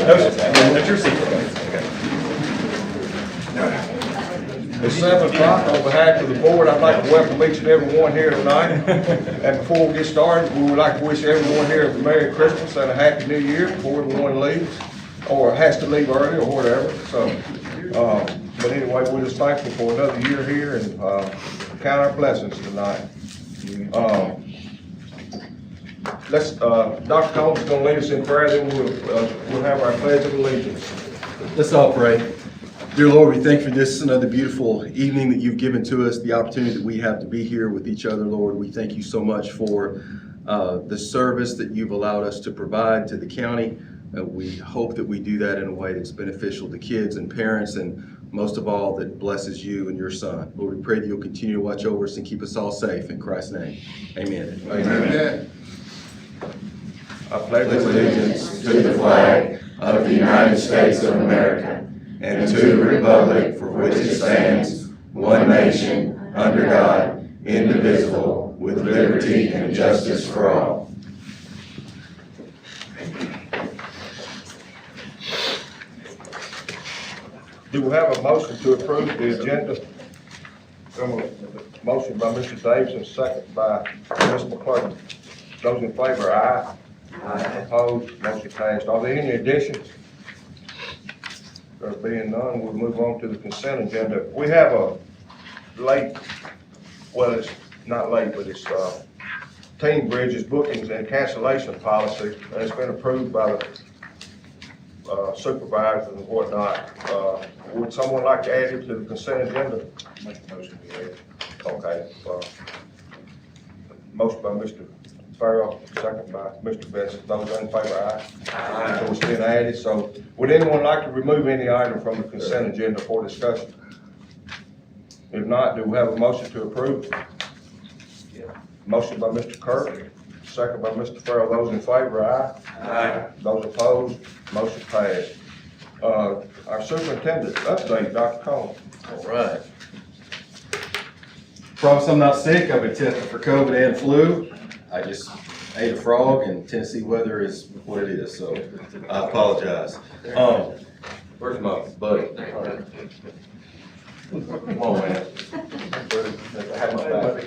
That's your seat. It's 7 o'clock. On behalf of the board, I'd like to welcome each and every one here tonight. And before we get started, we would like to wish everyone here a Merry Christmas and a Happy New Year before everyone leaves, or has to leave early or whatever. So, but anyway, we're just thankful for another year here and count our blessings tonight. Dr. Combs is going to lead us in prayer, then we'll have our pledge of allegiance. Let's all pray. Dear Lord, we thank you for this another beautiful evening that you've given to us, the opportunity that we have to be here with each other, Lord. We thank you so much for the service that you've allowed us to provide to the county. We hope that we do that in a way that's beneficial to kids and parents, and most of all, that blesses you and your son. Lord, we pray that you'll continue to watch over us and keep us all safe. In Christ's name, amen. Amen. I pledge Allegiance to the flag of the United States of America and to the republic for which it stands, one nation, under God, indivisible, with liberty and justice for all. Do we have a motion to approve the agenda? Motion by Mr. Davidson, second by Ms. McClurkin. Those in favor, aye. Aye. Opposed, motion passed. Are there any additions? There being none, we'll move on to the consent agenda. We have a late, well, it's not late, but it's Team Bridges bookings and cancellation policy, and it's been approved by the supervisors and whatnot. Would someone like to add it to the consent agenda? Make a motion to add. Okay. Motion by Mr. Farrell, second by Mr. Benson. Those in favor, aye. Aye. So it's been added. So would anyone like to remove any item from the consent agenda for discussion? If not, do we have a motion to approve? Yeah. Motion by Mr. Kirk, second by Mr. Farrell. Those in favor, aye. Aye. Those opposed, motion passed. Our superintendent update, Dr. Combs. All right. Promise I'm not sick. I've been tested for COVID and flu. I just ate a frog, and Tennessee weather is what it is, so I apologize. Where's my buddy? Come on, man. I have my back.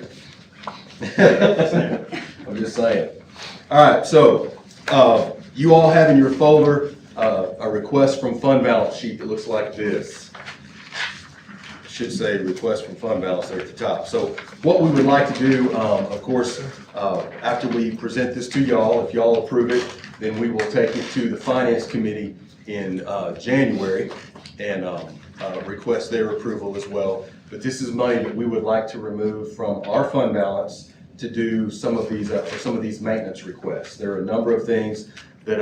I'm just saying. All right, so you all have in your folder a request from fund balance sheet that looks like this. Should say request from fund balance there at the top. So what we would like to do, of course, after we present this to y'all, if y'all approve it, then we will take it to the finance committee in January and request their approval as well. But this is money that we would like to remove from our fund balance to do some of these for some of these maintenance requests. There are a number of things that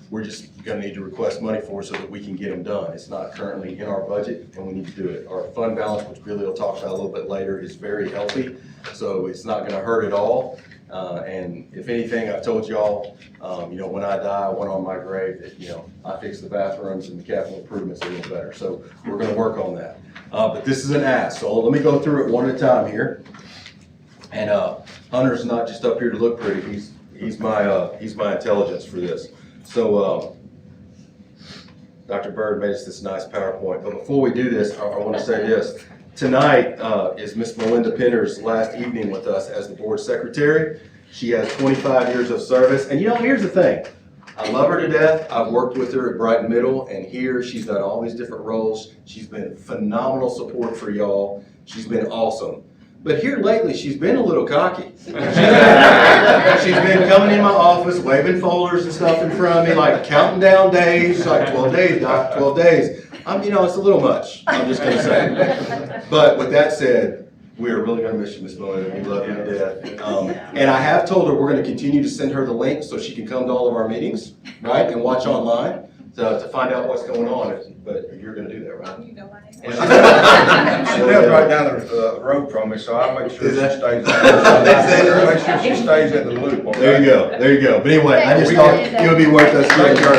we're just going to need to request money for so that we can get them done. It's not currently in our budget, and we need to do it. Our fund balance, which Billy will talk about a little bit later, is very healthy, so it's not going to hurt at all. And if anything, I've told y'all, when I die, I want on my grave that, I fix the bathrooms and the capital improvements a little better. So we're going to work on that. But this is an ask, so let me go through it one at a time here. And Hunter's not just up here to look pretty. He's my intelligence for this. So Dr. Bird made us this nice PowerPoint. But before we do this, I want to say this. Tonight is Miss Melinda Penner's last evening with us as the board secretary. She has 25 years of service. And here's the thing. I love her to death. I've worked with her at Brighton Middle, and here she's done all these different roles. She's been phenomenal support for y'all. She's been awesome. But here lately, she's been a little cocky. She's been coming in my office, waving folders and stuff in front of me, like counting down days. She's like, 12 days, Doc, 12 days. It's a little much, I'm just going to say. But with that said, we are really going to miss you, Miss Melinda. We love you to death. And I have told her we're going to continue to send her the link so she can come to all of our meetings, right, and watch online to find out what's going on. But you're going to do that, right? You know my name. She lives right down the road from me, so I'll make sure she stays. Make sure she stays in the loop. Okay? There you go. There you go. But anyway, I just thought it would be worth us getting her.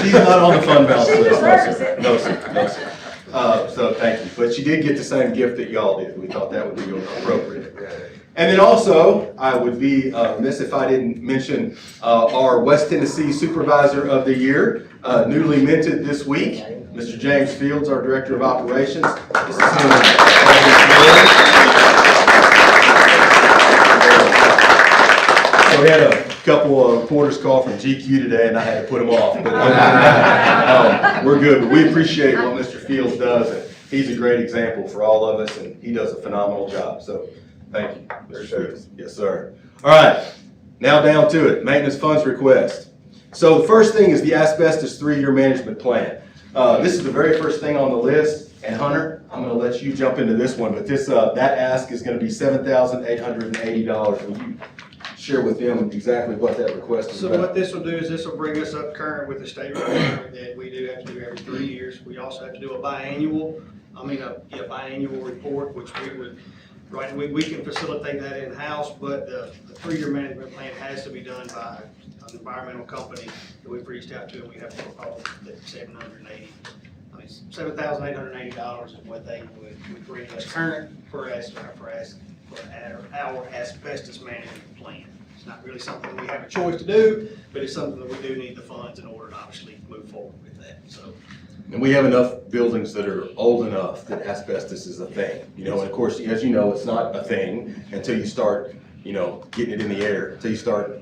She's not on the fund balance list. No, sir. So thank you. But she did get the same gift that y'all did. We thought that would be appropriate. And then also, I would be remiss if I didn't mention our West Tennessee Supervisor of the Year, newly minted this week, Mr. James Fields, our Director of Operations. This is him. So we had a couple of reporters call from GQ today, and I had to put them off. But we're good. But we appreciate what Mr. Fields does, and he's a great example for all of us, and he does a phenomenal job. So thank you, Mr. Fields. Yes, sir. All right, now down to it. Maintenance funds request. So the first thing is the asbestos 3-year management plan. This is the very first thing on the list. And Hunter, I'm going to let you jump into this one, but this that ask is going to be $7,880. Will you share with them exactly what that request is So about? what this will do is this will bring us up current with the state requirement that we do have to do every 3 years. We also have to do a biannual report, which we would, right, we can facilitate that in-house, but the 3-year management plan has to be done by an environmental company that we've reached out to, and we have to propose that $7,880 is what they would bring us current for our asbestos management plan. It's not really something we have a choice to do, but it's something that we do need the funds in order to obviously move forward with that, so. And we have enough buildings that are old enough that asbestos is a thing, and of course, as you know, it's not a thing until you start, getting it in the air, until you start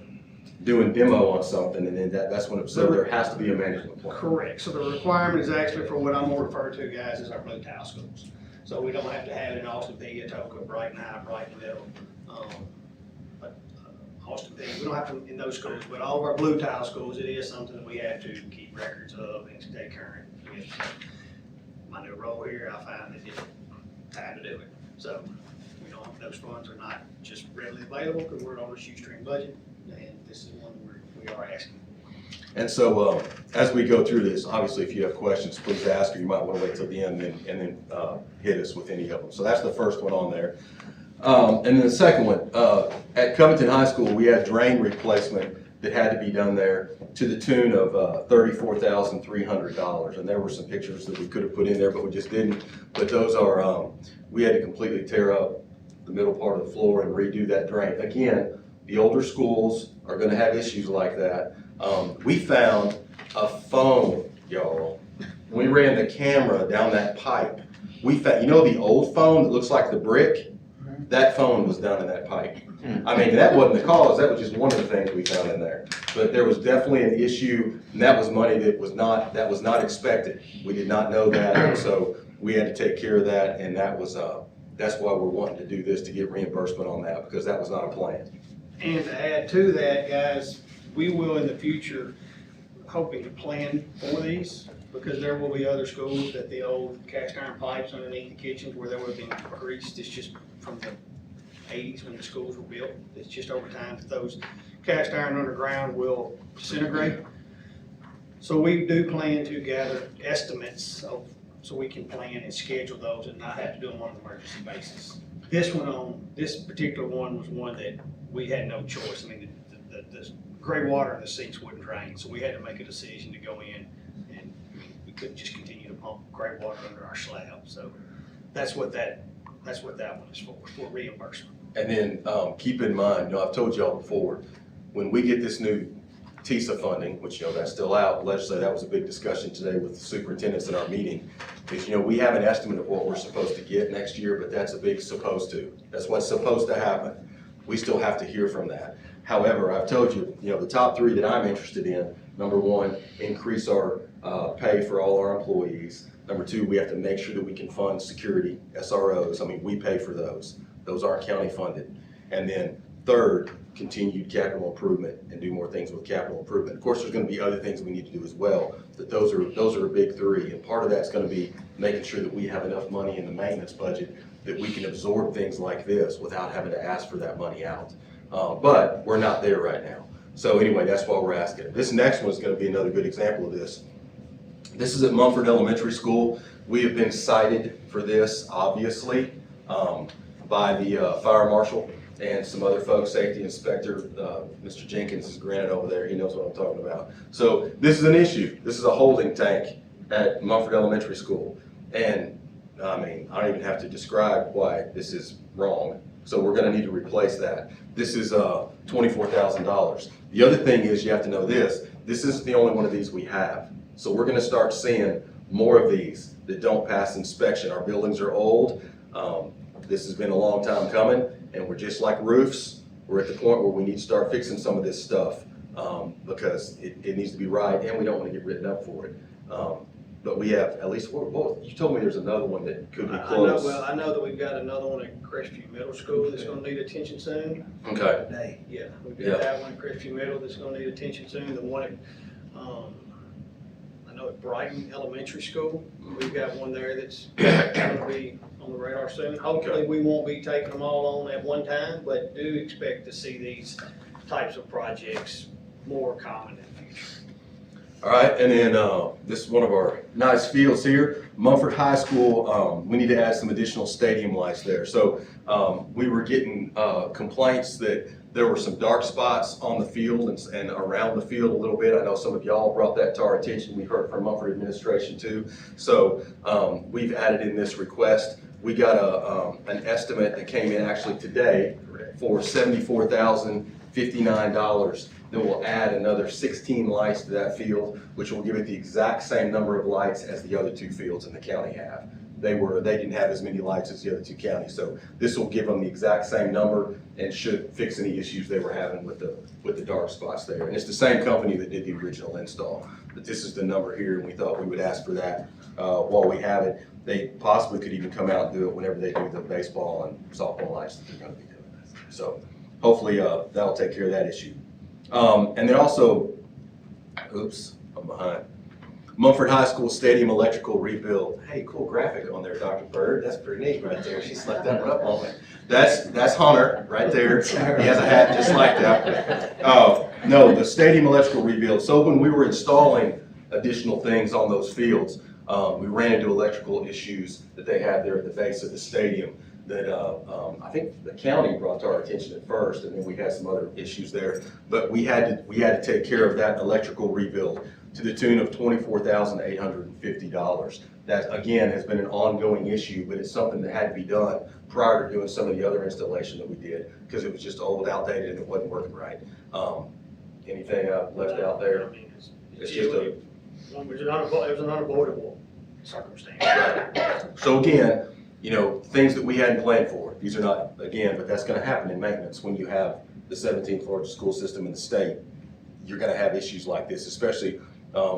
doing demo on something, and then that's when so there has to be a management plan. Correct, so the requirement is actually for what I'm gonna refer to, guys, as our blue tile schools. So we don't have to have it in Austin Peay, Atoka, Brighton High, Brighton Middle, Austin Peay. We don't have to in those schools, but all of our blue tile schools, it is something that we have to keep records of and stay current with. My new role here, I find that it's time to do it. So those funds are not just readily available because we're on a shoestring budget, and this is one we are asking. And so, as we go through this, obviously, if you have questions, please ask, or you might want to wait till the end and then hit us with any of them. So that's the first one on there. And then the second one, at Covington High School, we had drain replacement that had to be done there to the tune of $34,300. And there were some pictures that we could have put in there, but we just didn't. But those are, we had to completely tear up the middle part of the floor and redo that drain. Again, the older schools are going to have issues like that. We found a phone, y'all. We ran the camera down that pipe. We found, the old phone that looks like the brick? That phone was down in that pipe. I mean, that wasn't the cause, that was just one of the things we found in there. But there was definitely an issue, and that was money that was not expected. We did not know that, and so we had to take care of that, and that was, that's why we're wanting to do this, to get reimbursement on that, because that was not a plan. And to add to that, guys, we will in the future, hoping to plan for these, because there will be other schools that the old cast iron pipes underneath the kitchens where they would have been greased, it's just from the 80s when the schools were built. It's just over time that those cast iron underground will disintegrate. So we do plan to gather estimates so we can plan and schedule those and not have to do them on an emergency basis. This particular one was one that we had no choice. I mean, the gray water in the sinks wouldn't drain, so we had to make a decision to go in, and we couldn't just continue to pump gray water under our slab. So that's what that one is for reimbursement. And then keep in mind, I've told y'all before, when we get this new TISA funding, which that's still out, legislature, that was a big discussion today with the superintendents in our meeting, is we have an estimate of what we're supposed to get next year, but that's a big supposed to. That's what's supposed to happen. We still have to hear from that. However, I've told you, the top 3 that I'm interested in, number 1, increase our pay for all our employees. Number 2, we have to make sure that we can fund security, SROs. I mean, we pay for those. Those aren't county funded. And then 3rd, continued capital improvement and do more things with capital improvement. Of course, there's going to be other things we need to do as well, but those are a big 3. And part of that's going to be making sure that we have enough money in the maintenance budget that we can absorb things like this without having to ask for that money out. But we're not there right now. So anyway, that's why we're asking. This next one is going to be another good example of this. This is at Mumford Elementary School. We have been cited for this, obviously, by the fire marshal and some other folks, safety inspector. Mr. Jenkins is grinning over there. He knows what I'm talking about. So this is an issue. This is a holding tank at Mumford Elementary School. And I mean, I don't even have to describe why this is wrong. So we're gonna need to replace that. This is $24,000. The other thing is, you have to know this isn't the only one of these we have. So we're gonna start seeing more of these that don't pass inspection. Our buildings are old. This has been a long time coming, and we're just like roofs. We're at the point where we need to start fixing some of this stuff because it needs to be right, and we don't want to get written up for it. But we have at least, you told me there's another one that could be close. I know that we've got another one at Crestview Middle School that's gonna need attention soon. Okay. Yeah, we've Yeah. got that one at Crestview Middle that's gonna need attention soon. The one at, I know at Brighton Elementary School, we've got one there that's gonna be on the radar soon. Hopefully, we won't be taking them all on at one time, but do expect to see these types of projects more common in the future. All right, and then this is one of our nice fields here, Mumford High School. We need to add some additional stadium lights there. So we were getting complaints that there were some dark spots on the field and around the field a little bit. I know some of y'all brought that to our attention. We heard from Mumford administration too. So we've added in this request. We got an estimate that came in actually today for $74,059. Then we'll add another 16 lights to that field, which will give it the exact same number of lights as the other two fields in the county have. They didn't have as many lights as the other two counties, so this will give them the exact same number and should fix any issues they were having with the dark spots there. And it's the same company that did the original install, but this is the number here, and we thought we would ask for that while we have it. They possibly could even come out and do it whenever they do the baseball and softball lights that they're going to be doing. So hopefully that'll take care of that issue. And then also, oops, I'm behind. Mumford High School Stadium electrical rebuild. Hey, cool graphic on there, Dr. Bird. That's pretty neat right there. She slept that one up on me. That's Hunter right there. He has a hat just like that. No, the stadium electrical rebuild. So when we were installing additional things on those fields, we ran into electrical issues that they had there at the base of the stadium that I think the county brought to our attention at first, and then we had some other issues there. But we had to take care of that electrical rebuild to the tune of $24,850. That again has been an ongoing issue, but it's something that had to be done prior to doing some of the other installation that we did because it was just old, outdated, and it wasn't working right. Anything left out there? I mean, It's just a. it was an unavoidable circumstance. Right. So again, things that we hadn't planned for. These are not, again, but that's gonna happen in maintenance when you have the 17th largest school system in the state. You're gonna have issues like this, especially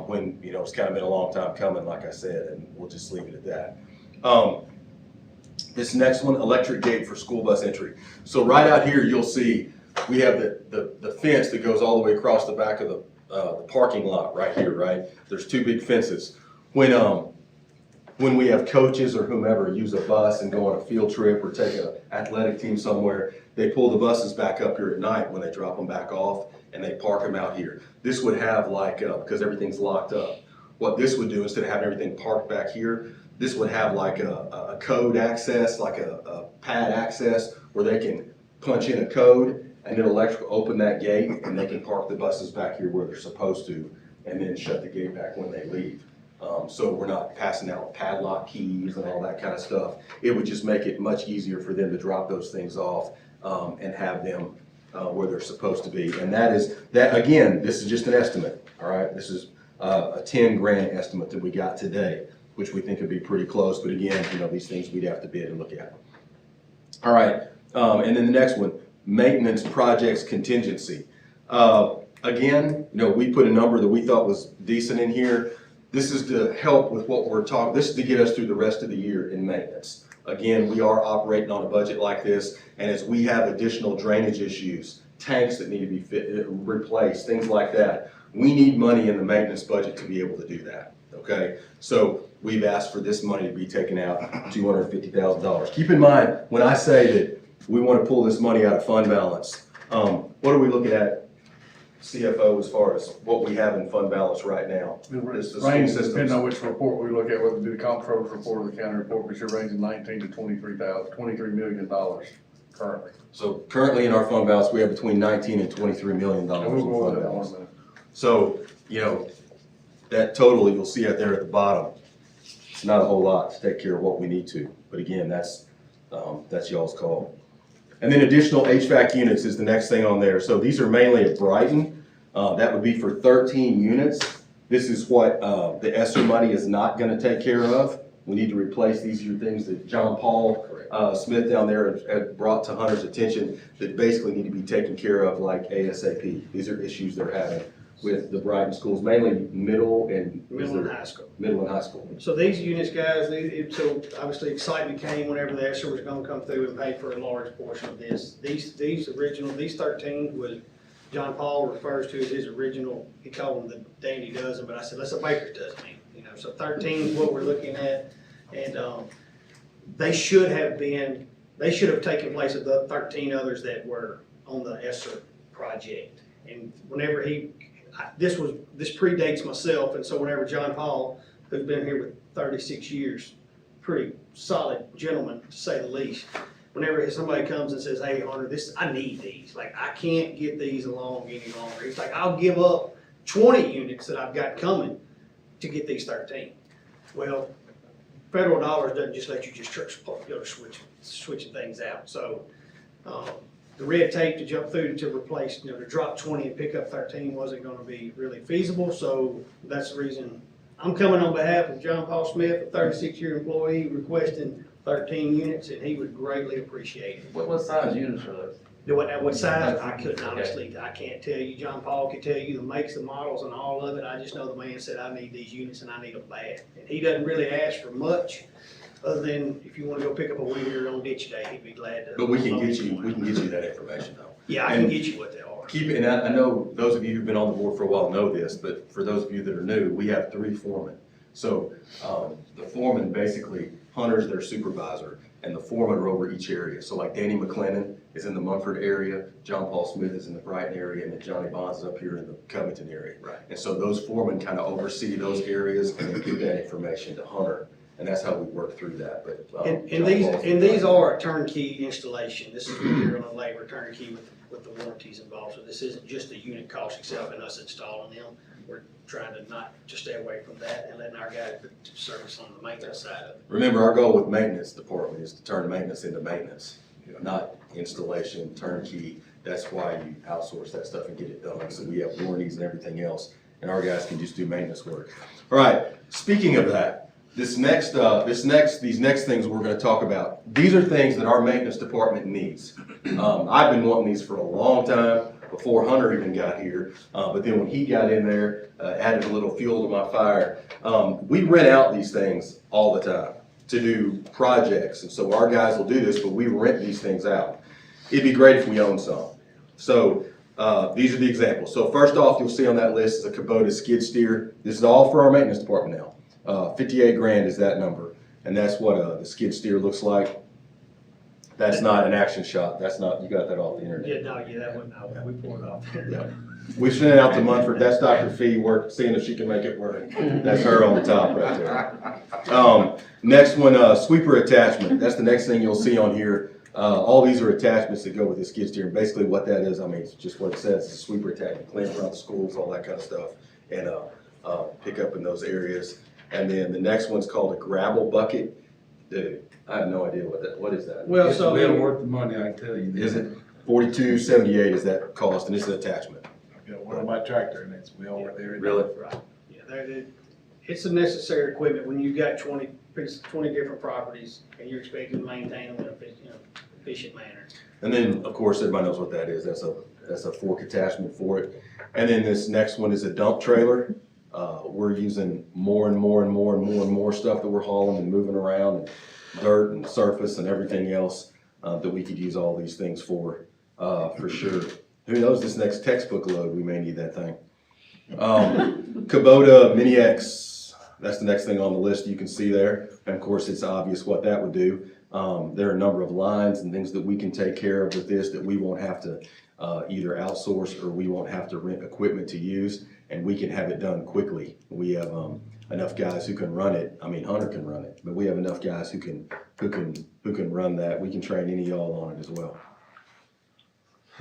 when, it's kind of been a long time coming, like I said, and we'll just leave it at that. This next one, electric gate for school bus entry. So right out here, you'll see we have the fence that goes all the way across the back of the parking lot right here, right? There's two big fences. When we have coaches or whomever use a bus and go on a field trip or take an athletic team somewhere, they pull the buses back up here at night when they drop them back off and they park them out here. This would have because everything's locked up, what this would do instead of having everything parked back here, this would have like a code access, like a pad access where they can punch in a code and it'll open that gate and they can park the buses back here where they're supposed to and then shut the gate back when they leave. So we're not passing out padlock keys and all that kind of stuff. It would just make it much easier for them to drop those things off and have them where they're supposed to be. And again, this is just an estimate, all right? This is a 10 grand estimate that we got today, which we think would be pretty close. But again, these things we'd have to bid and look at. All right, and then the next one, maintenance projects contingency. Again, we put a number that we thought was decent in here. This is to help with what we're talking, this is to get us through the rest of the year in maintenance. Again, we are operating on a budget like this, and as we have additional drainage issues, tanks that need to be replaced, things like that, we need money in the maintenance budget to be able to do that, okay? So we've asked for this money to be taken out, $250,000. Keep in mind, when I say that we want to pull this money out of fund balance, what are we looking at, CFO, as far as what we have in fund balance right now? It ranges depending on which report we look at, whether we do the comptroller's report or the county report, but you're ranging $19 to $23 million currently. So currently in our fund balance, we have between $19 and $23 million in And we'll go fund over that in balance. 1 minute. So, that total, you'll see out there at the bottom, it's not a whole lot to take care of what we need to. But again, that's y'all's call. And then additional HVAC units is the next thing on there. So these are mainly at Brighton. That would be for 13 units. This is what the ESSER money is not gonna take care of. We need to replace, these are things that John Paul Smith down there had brought to Hunter's attention that basically need to be taken care of like ASAP. These are issues they're having with the Brighton schools, mainly middle and. Middle and high school. Middle and high school. So these units, guys, so obviously excitement came whenever the ESSER was gonna come through and pay for a large portion of this. These 13 was, John Paul refers to as his original, he called them the dandy dozen, but I said, that's a baker's dozen, so 13 is what we're looking at. And, they should have taken place of the 13 others that were on the ESSER project. And whenever this predates myself, and so whenever John Paul, who's been here with 36 years, pretty solid gentleman to say the least, whenever somebody comes and says, hey, Hunter, I need these, like, I can't get these along any longer. He's like, I'll give up 20 units that I've got coming to get these 13. Well, federal dollars doesn't just let you just switching things out. So, the red tape to jump through to replace, to drop 20 and pick up 13 wasn't gonna be really feasible, so that's the reason I'm coming on behalf of John Paul Smith, a 36-year employee, requesting 13 units, and he would greatly appreciate it. What size units are those? What size, I couldn't honestly, I can't tell you. John Paul could tell you the makes, the models, and all of it. I just know the man said, I need these units and I need them bad. And he doesn't really ask for much, other than if you wanna go pick up a weed eater on ditch day, he'd be glad to. But we can get you that information though. Yeah, I can get you what they are. And I know those of you who've been on the board for a while know this, but for those of you that are new, we have 3 foremen. So, the foreman basically, Hunter's their supervisor, and the foremen are over each area. So like Danny McLennan is in the Munford area, John Paul Smith is in the Brighton area, and then Johnny Bonds is up here in the Covington area. Right. And so those foremen kind of oversee those areas and then give that information to Hunter. And that's how we work through that, but. And these are a turnkey installation. This is material and labor turnkey with the warranties involved. So this isn't just the unit cost itself and us installing them. We're trying to not just stay away from that and letting our guys put service on the maintenance side of it. Remember, our goal with maintenance department is to turn maintenance into maintenance, not installation, turnkey. That's why you outsource that stuff and get it done. So we have warranties and everything else, and our guys can just do maintenance work. All right, speaking of that, these next things we're gonna talk about, these are things that our maintenance department needs. I've been wanting these for a long time, before Hunter even got here, but then when he got in there, added a little fuel to my fire. We rent out these things all the time to do projects, and so our guys will do this, but we rent these things out. It'd be great if we owned some. So these are the examples. So first off, you'll see on that list is a Kubota skid steer. This is all for our maintenance department now. 58 grand is that number, and that's what the skid steer looks like. That's not an action shot. That's not, you got that off the internet. That one, no, we pulled it off. Yeah. We sent it out to Munford. That's Dr. Fee seeing if she can make it work. That's her on the top right there. Next one, sweeper attachment. That's the next thing you'll see on here. All these are attachments that go with the skid steer. And basically what that is, I mean, it's just what it says. It's a sweeper attachment, clamp around the schools, all that kind of stuff, and pick up in those areas. And then the next one's called a gravel bucket. Dude, I have no idea what is that? Well, It's so well worth the money, I can tell you. Is it? $42.78 is that cost, and it's an attachment. I've got one on my tractor and it's well worth every Really? dollar. Right, yeah, it's a necessary equipment when you've got 20 different properties and you're expected to maintain them in a efficient manner. And then, of course, everybody knows what that is. That's a fork attachment for it. And then this next one is a dump trailer. We're using more and more stuff that we're hauling and moving around, and dirt and surface and everything else that we could use all these things for sure. Who knows, this next textbook load, we may need that thing. Kubota Mini X, that's the next thing on the list you can see there. And of course, it's obvious what that would do. There are a number of lines and things that we can take care of with this that we won't have to either outsource or we won't have to rent equipment to use, and we can have it done quickly. We have enough guys who can run it. I mean, Hunter can run it, but we have enough guys who can run that. We can train any of y'all on it as well.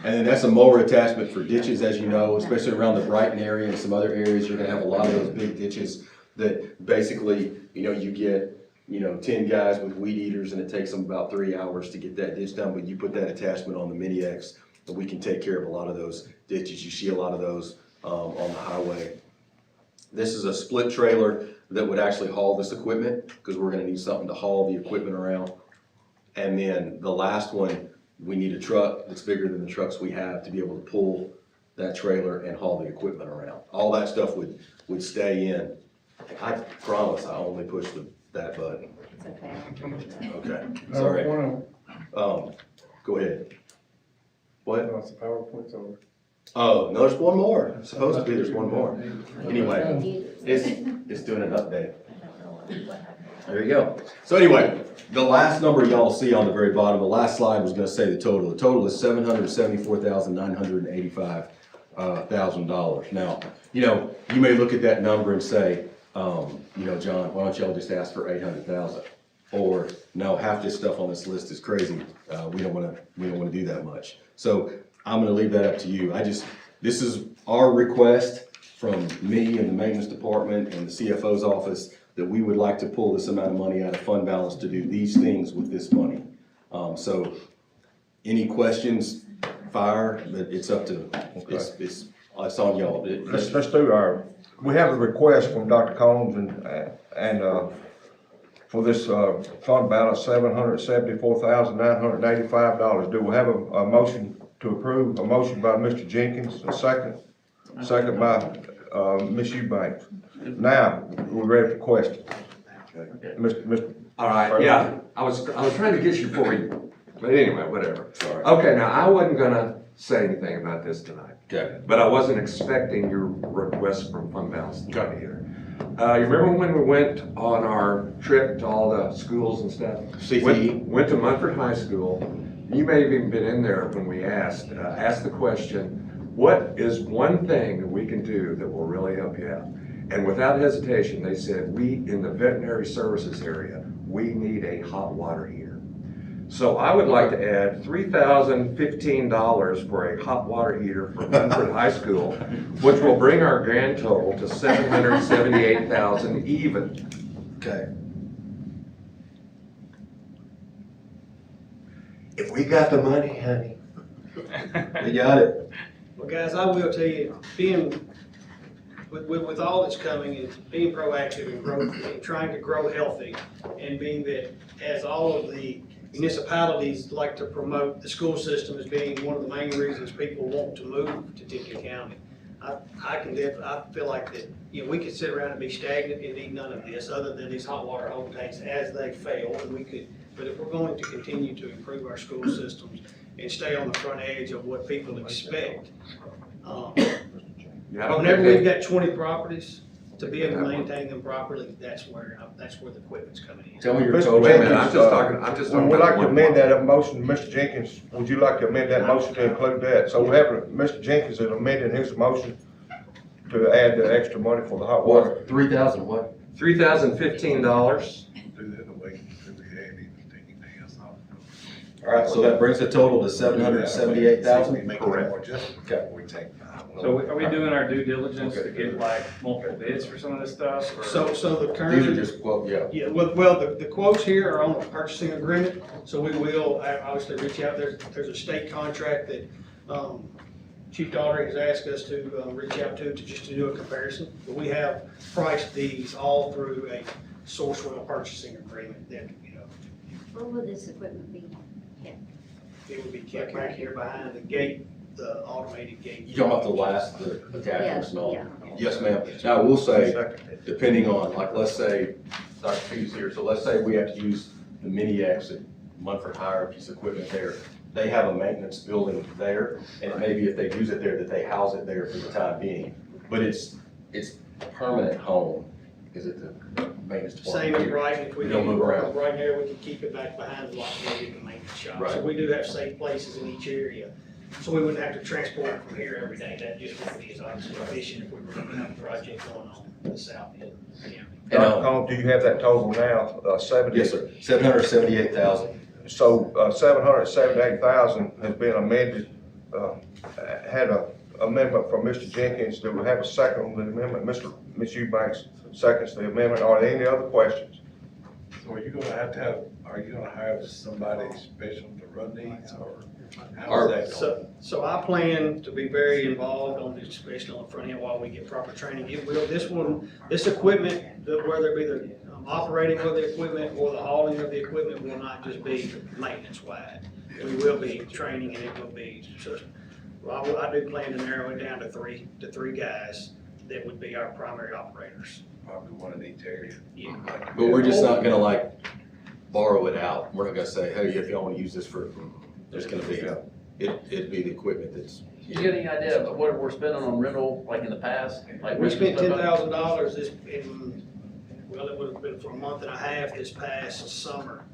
And then that's a mower attachment for ditches, as you know, especially around the Brighton area and some other areas. You're gonna have a lot of those big ditches that basically, you get 10 guys with weed eaters, and it takes them about 3 hours to get that ditch done, but you put that attachment on the Mini X, and we can take care of a lot of those ditches. You see a lot of those on the highway. This is a split trailer that would actually haul this equipment, because we're gonna need something to haul the equipment around. And then the last one, we need a truck that's bigger than the trucks we have to be able to pull that trailer and haul the equipment around. All that stuff would stay in. I promise I only push that button. It's okay. Okay, sorry. Go ahead. What? No, it's the PowerPoint's over. Oh, no, there's one more. It's supposed to be, there's one more. Anyway, it's doing an update. There you go. So anyway, the last number y'all see on the very bottom, the last slide was gonna say the total. The total is $774,985,000. Now, you may look at that number and say, John, why don't y'all just ask for 800,000? Or, no, half this stuff on this list is crazy. We don't wanna do that much. So I'm gonna leave that up to you. This is our request from me and the maintenance department and the CFO's office, that we would like to pull this amount of money out of fund balance to do these things with this money. So any questions, fire, but it's up to, it's on y'all. Let's do we have a request from Dr. Combs and for this, fund balance, $774,985. Do we have a motion to approve? A motion by Mr. Jenkins, a second by, Ms. Eubanks. Now, we're ready for questions. Mr. All right, yeah, I was trying to get you before you, but anyway, whatever. Sorry. Okay, now, I wasn't gonna say anything about this tonight, Okay. but I wasn't expecting your request from fund balance tonight either. You remember when we went on our trip to all the schools and stuff? CTE? Went to Munford High School. You may have even been in there when we asked the question, what is one thing that we can do that will really help you out? And without hesitation, they said, we, in the veterinary services area, we need a hot water heater. So I would like to add $3,015 for a hot water heater for Munford High School, which will bring our grand total to $778,000 even. Okay. If we got the money, honey. We got it. Well, guys, I will tell you, with all that's coming and being proactive and trying to grow healthy, and being that as all of the municipalities like to promote the school system as being one of the main reasons people want to move to Tipton County, I feel like that, we could sit around and be stagnant and need none of this other than these hot water hold tanks as they fail, and but if we're going to continue to improve our school systems and stay on the front edge of what people expect, whenever we've got 20 properties, to be able to maintain them properly, that's where the equipment's coming in. Tell me your Mr. total. Wait a minute, I'm Jenkins, just talking Would like about to one amend part. that motion, Mr. Jenkins, would you like to amend that motion to include that? So we have, Mr. Jenkins is amending his motion to add the extra money for the hot water. What, 3,000 what? $3,015. Do that away, because we had anything else off. All right, so that brings the total to 778,000? Make Correct. more adjustments Okay. before we take. So are we doing our due diligence to get like multiple bids for some of this stuff? Or- So the These are current, just, yeah. yeah, well, the quotes here are on the purchasing agreement, so we will obviously reach out. There's a state contract that, Chief Daugherty has asked us to, reach out to just to do a comparison. But we have priced these all through a Sourcewell purchasing agreement that, Where will this equipment be? it would be kept back here behind the gate, the automated gate. You talking about the attachments and all? Yeah. Yes, ma'am. Now, I will say, depending on, like, let's say, Dr. P's here, so let's say we have to use the Mini X at Munford Hire, piece of equipment there. They have a maintenance building there, and it may be if they use it there, that they house it there for the time being. But it's a permanent home, is it the maintenance department? Same as right, if we We don't move around. right here, we can keep it back behind the lot area in the maintenance shop. So Right. we do have safe places in each area. So we wouldn't have to transport it from here every day. That just wouldn't be as obviously efficient if we were gonna have a project going on in the south end. Yeah. And, Dr. Combs, do you have that total now, 70? Yes, sir, 778,000. So, 778,000 has been amended, had a amendment from Mr. Jenkins. Do we have a second on the amendment? Ms. Eubanks seconds the amendment. Are there any other questions? So are you gonna have somebody special to run these, or how's Our- that going? So I plan to be very involved on this, especially on the front end while we get proper training. It will, this equipment, whether it be the operating of the equipment or the hauling of the equipment will not just be maintenance wide. We will be training and it will be, so, well, I do plan to narrow it down to three guys that would be our primary operators. Probably one in each area. Yeah. But we're just not gonna like borrow it out. We're not gonna say, hey, if y'all wanna use this for, there's gonna be, it'd be the equipment that's. You get any idea of what we're spending on rental, like in the past? Like We spent rental stuff? $10,000 this, well, it would have been for a month and a half this past summer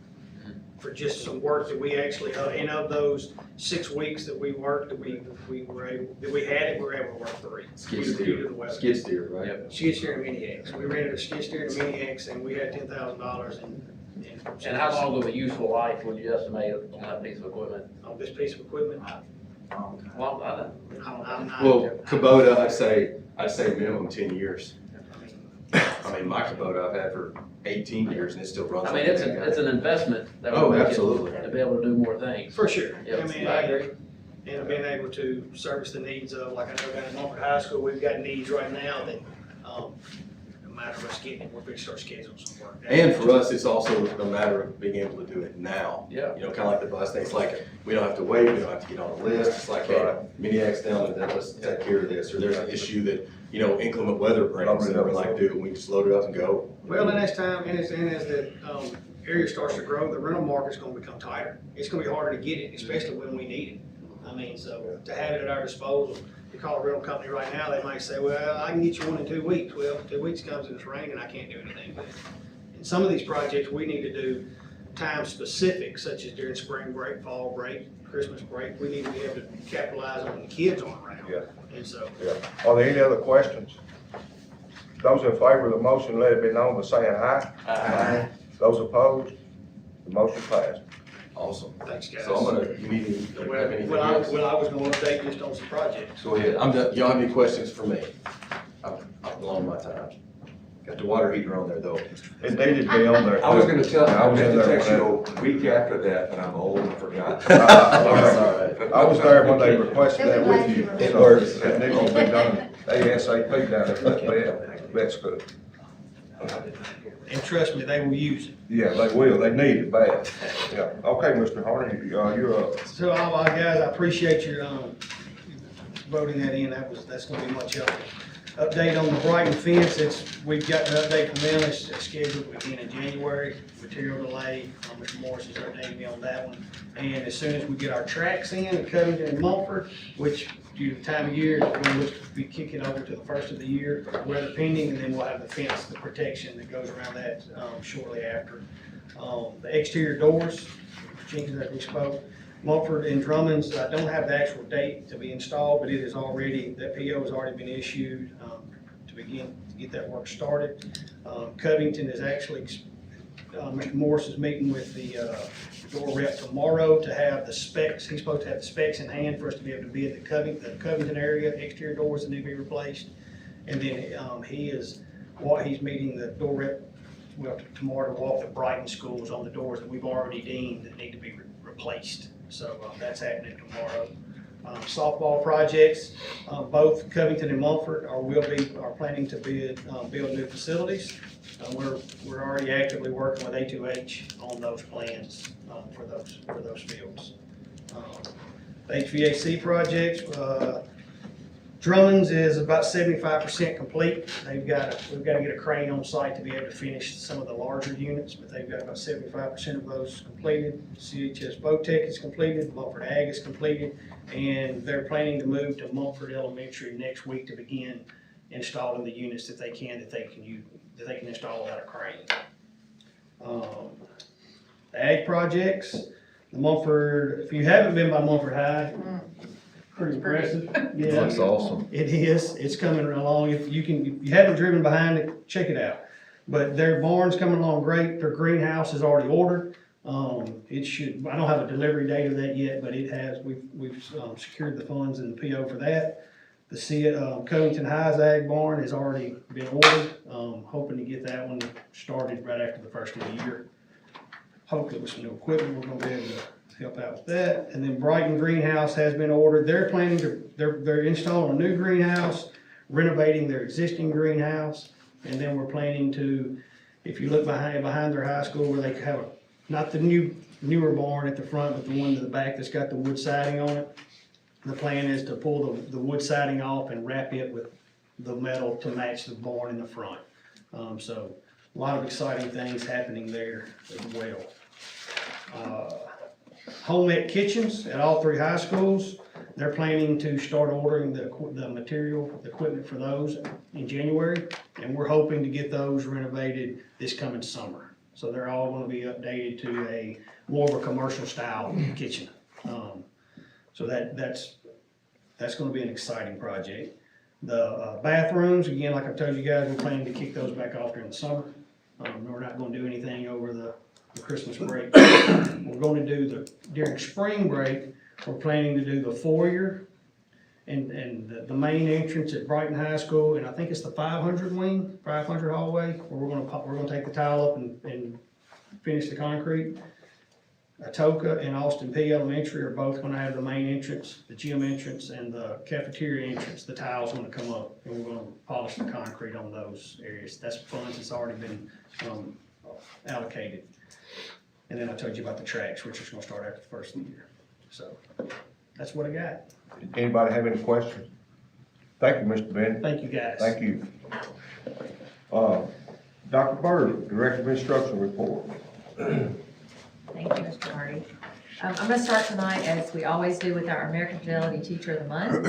for just some work that we actually, and of those 6 weeks that we worked, that we were able, that we had it, we were able to work 3. Skid Due to steer, the weather. skid steer, right? Skid steer and mini X. We rented a skid steer and mini X and we had $10,000 in. And how long of a useful life would you estimate on that piece of equipment? On this piece of equipment? Well, I'm not. Well, Kubota, I'd say minimum 10 years. I mean, my Kubota I've had for 18 years and it still runs. I mean, like it's that. it's an investment that Oh, would make it absolutely. to be able to do more things. For sure. Yep, I mean, I agree. And being able to service the needs of, like I know down at Mumford High School, we've got needs right now that, no matter of us getting, we're going to start scheduling some work. And for us, it's also a matter of being able to do it now. Yeah. You know, kind of like the bus thing. It's like, we don't have to wait, we don't have to get on a list. It's like, hey, mini X down and then let's take care of this. Or there's an issue that, you know, inclement weather brings and we're like, dude, we just load it up and go. Well, the next time, and as the area starts to grow, the rental market's gonna become tighter. It's gonna be harder to get it, especially when we need it. I mean, so to have it at our disposal, you call a rental company right now, they might say, well, I can get you one in 2 weeks. Well, 2 weeks comes and it's raining, I can't do anything with it. And some of these projects, we need to do time specific, such as during spring break, fall break, Christmas break. We need to be able to capitalize on when the kids aren't around. Yeah. And so, Are there any other questions? Those in favor of the motion, let it be known by saying aye. Aye. Those opposed, the motion passed. Awesome. thanks, guys. So I'm gonna, you need to have anything Well, else? I was gonna update just on some projects. Go ahead. I'm done. Y'all have any questions for me? I've blown my time. Got the water heater on there though. It needed to be on there. I was gonna tell, I I was was in gonna there text when you a week after that, but I'm old and forgot. I was there when they requested that with you. It So works. it needed to be done ASAP down at that vet school. And trust me, they will use it. Yeah, they will, they need it bad. Yeah, okay, Mr. Hardy, you're up. So, guys, I appreciate your, voting that in, that's gonna be much helpful. Update on the Brighton fence, we've got an update from them, it's scheduled to begin in January, material delay, Mr. Morris is updating me on that one. And as soon as we get our tracks in Covington and Mumford, which due to the time of year, we're going to be kicking over to the first of the year, weather pending, and then we'll have the fence, the protection that goes around that, shortly after. The exterior doors, Jenkins, that we spoke, Mumford and Drummond's, I don't have the actual date to be installed, but it is already, that PO has already been issued, to begin, to get that work started. Covington is actually, Mr. Morris is meeting with the, door rep tomorrow to have the specs, he's supposed to have the specs in hand for us to be able to bid the Covington area, exterior doors that need to be replaced. And then, he's meeting the door rep, well, tomorrow to walk the Brighton schools on the doors that we've already deemed that need to be replaced. So, that's happening tomorrow. Softball projects, both Covington and Mumford are planning to build new facilities. We're already actively working with A2H on those plans, for those fields. The HVAC projects, Drummond's is about 75% complete. We've got to get a crane on site to be able to finish some of the larger units, but they've got about 75% of those completed. CHS Votech is completed, Mumford Ag is completed, and they're planning to move to Mumford Elementary next week to begin installing the units that they can install without a crane. The ag projects, the Mumford, if you haven't been by Mumford High, pretty impressive. Yeah. Looks awesome. It is, it's coming along, if you haven't driven behind it, check it out. But their barn's coming along great, their greenhouse is already ordered. It should, I don't have a delivery date of that yet, but it has, we've secured the funds and the PO for that. The Covington High's ag barn has already been ordered, hoping to get that one started right after the first of the year. hopefully with some new equipment, we're gonna be able to help out with that. And then Brighton Greenhouse has been ordered. They're planning to, they're installing a new greenhouse, renovating their existing greenhouse. And then we're planning to, if you look behind their high school where they have not the newer barn at the front, but the one to the back that's got the wood siding on it. The plan is to pull the wood siding off and wrap it with the metal to match the barn in the front. So a lot of exciting things happening there as well. Home ec kitchens at all 3 high schools. They're planning to start ordering the material, the equipment for those in January. And we're hoping to get those renovated this coming summer. So they're all gonna be updated to a more of a commercial style kitchen. So that's gonna be an exciting project. The bathrooms, again, like I told you guys, we're planning to kick those back off during the summer. We're not gonna do anything over the Christmas break. We're gonna do during spring break, we're planning to do the foyer and the main entrance at Brighton High School, and I think it's the 500 hallway, where we're gonna take the tile up and finish the concrete. Atoka and Austin P Elementary are both gonna have the main entrance, the gym entrance, and the cafeteria entrance. The tile's gonna come up, and we're gonna polish the concrete on those areas. That's funds that's already been allocated. And then I told you about the tracks, which is gonna start after the first of the year. So, that's what I got. Anybody have any questions? Thank you, Mr. Bennett. Thank you, guys. Thank you. Dr. Bird, Director of Instruction report. Thank you, Mr. Hardy. I'm going to start tonight, as we always do, with our American Fidelity Teacher of the Month.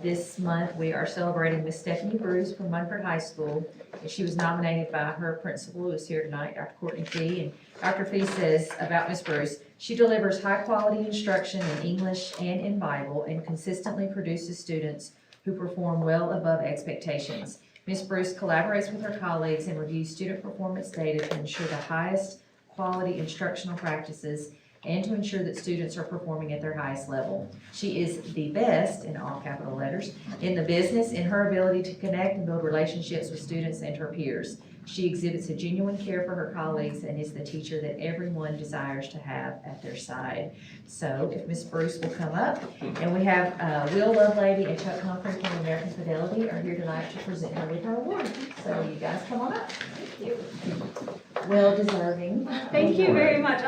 This month, we are celebrating Miss Stephanie Bruce from Munford High School. She was nominated by her principal, who is here tonight, Dr. Courtney Fee. And Dr. Fee says about Miss Bruce, she delivers high-quality instruction in English and in Bible and consistently produces students who perform well above expectations. Ms. Bruce collaborates with her colleagues and reviews student performance data to ensure the highest quality instructional practices and to ensure that students are performing at their highest level. She is the best, in all capital letters, in the business in her ability to connect and build relationships with students and her peers. She exhibits a genuine care for her colleagues and is the teacher that everyone desires to have at their side. So if Ms. Bruce will come up, and we have Will Lovelady and Chuck Humphrey from American Fidelity are here tonight to present her with her award. So you guys come on up. Thank you. Well deserving. Thank you very much.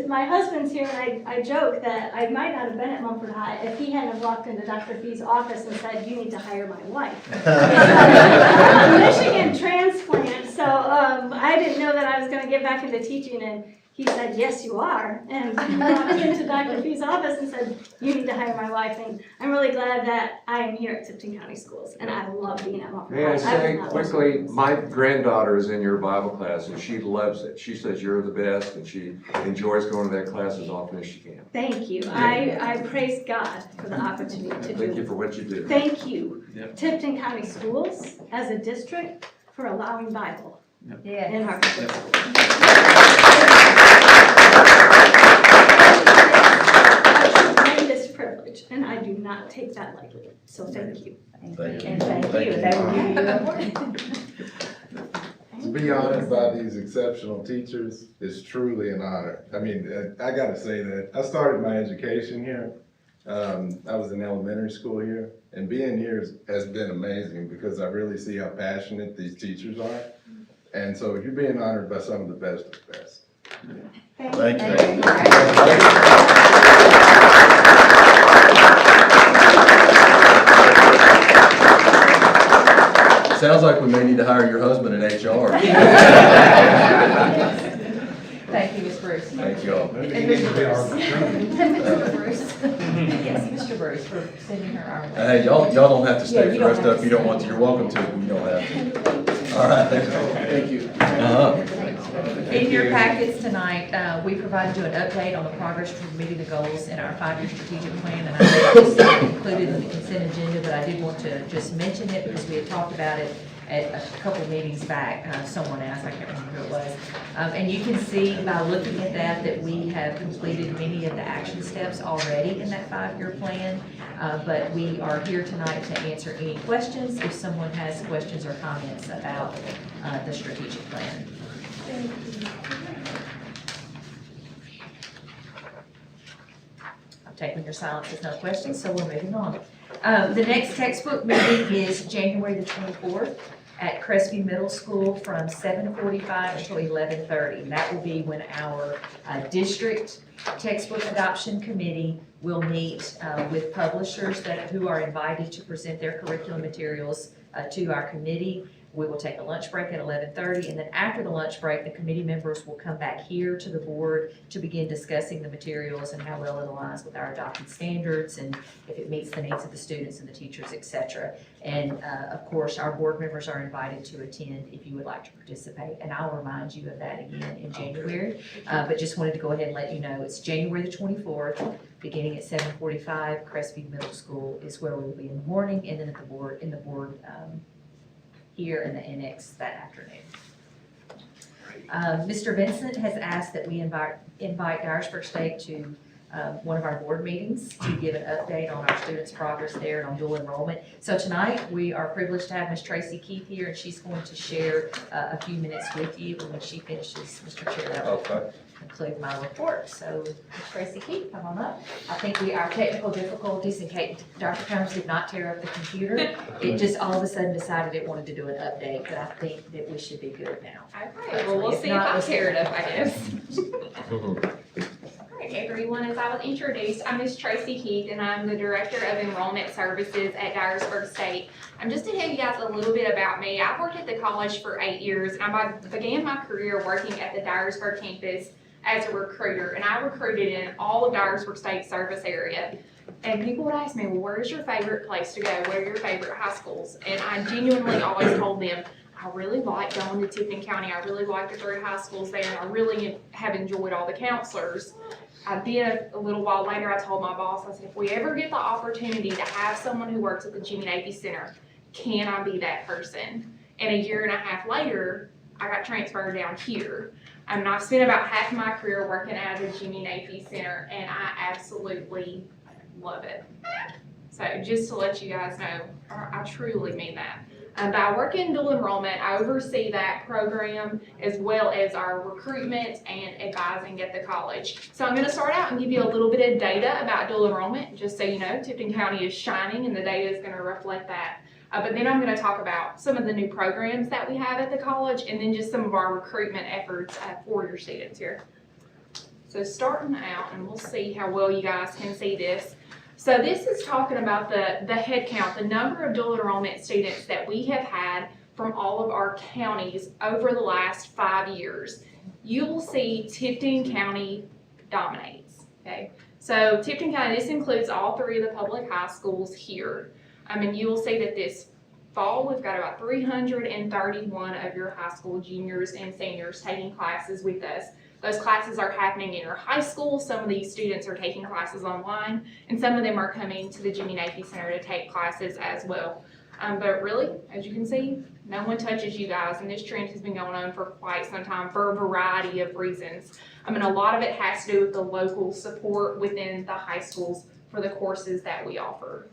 My husband's here, and I joke that I might not have been at Mumford High if he hadn't have walked into Dr. Fee's office and said, "You need to hire my wife." I'm a Michigan transplant, so I didn't know that I was going to get back into teaching, and he said, "Yes, you are." And he walked into Dr. Fee's office and said, "You need to hire my wife." And I'm really glad that I am here at Tipton County Schools, and I love being at Mumford High. May I say quickly, my granddaughter is in your Bible class and she loves it. She says you're the best and she enjoys going to that class as often as she can. Thank you. I praise God for the opportunity to do Thank you it. for what you do. Thank you, Yep. Tipton County Schools, as a district, for allowing Bible Yeah. in our public schools. A tremendous privilege, and I do not take that lightly, so thank you. And thank you. They will give you an award. To be honored by these exceptional teachers is truly an honor. I mean, I gotta say that. I started my education here. I was in elementary school here, and being here has been amazing because I really see how passionate these teachers are. And so you're being honored by some of the best of the best. Thank you. Sounds like we may need to hire your husband in HR. Thank you, Ms. Bruce. Thank you all. And Mr. Bruce. Yes, Mr. Bruce, for sending her our way. Hey, y'all don't have to Yeah, stay you for the rest don't have of it. to You don't stay. want to. You're welcome to, but you don't have to. All right, thank you. In your packets tonight, we provided you an update on the progress toward meeting the goals in our 5-year strategic plan, and I know it was included in the consent agenda, but I did want to just mention it because we had talked about it at a couple of meetings back. Someone asked, I can't remember who it was. And you can see by looking at that we have completed many of the action steps already in that 5-year plan. But we are here tonight to answer any questions if someone has questions or comments about the strategic plan. I'm taking your silence as no questions, so we're moving on. The next textbook meeting is January the 24th at Crestview Middle School from 7:45 until 11:30. And that will be when our district textbook adoption committee will meet with publishers who are invited to present their curriculum materials to our committee. We will take a lunch break at 11:30, and then after the lunch break, the committee members will come back here to the board to begin discussing the materials and how well it aligns with our adopted standards and if it meets the needs of the students and the teachers, et cetera. And of course, our board members are invited to attend if you would like to participate, and I'll remind you of that again in January. But just wanted to go ahead and let you know, it's January the 24th, beginning at 7:45. Crestview Middle School is where we will be in the morning, and then at the board, here in the annex that afternoon. Mr. Vincent has asked that we invite Dyersburg State to one of our board meetings to give an update on our students' progress there and on dual enrollment. So tonight, we are privileged to have Ms. Tracy Keith here, and she's going to share a few minutes with you. And when she finishes, Mr. Chair, that will conclude my report. So, Ms. Tracy Keith, come on up. I think our technical difficulties, and Dr. Combs did not tear up the computer. It just all of a sudden decided it wanted to do an update, but I think that we should be good now. Okay, well, we'll see if I tear it up, I guess. All right, everyone, as I was introduced, I'm Ms. Tracy Keith, and I'm the Director of Enrollment Services at Dyersburg State. Just to tell you guys a little bit about me, I've worked at the college for 8 years, and I began my career working at the Dyersburg campus as a recruiter, and I recruited in all of Dyersburg State's service area. And people would ask me, well, where's your favorite place to go? What are your favorite high schools? And I genuinely always told them, I really like going to Tipton County. I really like the 3 high schools there, and I really have enjoyed all the counselors. Then a little while later, I told my boss, I said, if we ever get the opportunity to have someone who works at the Jimmy Navy Center, can I be that person? And a year and a half later, I got transferred down here. And I've spent about half of my career working at the Jimmy Navy Center, and I absolutely love it. So just to let you guys know, I truly mean that. But I work in dual enrollment. I oversee that program as well as our recruitment and advising at the college. So I'm going to start out and give you a little bit of data about dual enrollment, just so you know, Tipton County is shining and the data is going to reflect that. But then I'm going to talk about some of the new programs that we have at the college, and then just some of our recruitment efforts for your students here. So starting out, and we'll see how well you guys can see this. So this is talking about the head count, the number of dual enrollment students that we have had from all of our counties over the last 5 years. You will see Tipton County dominates, okay? So Tipton County, this includes all 3 of the public high schools here. And you will see that this fall, we've got about 331 of your high school juniors and seniors taking classes with us. Those classes are happening in your high school. Some of these students are taking classes online, and some of them are coming to the Jimmy Navy Center to take classes as well. But really, as you can see, no one touches you guys, and this trend has been going on for quite some time for a variety of reasons. A lot of it has to do with the local support within the high schools for the courses that we offer.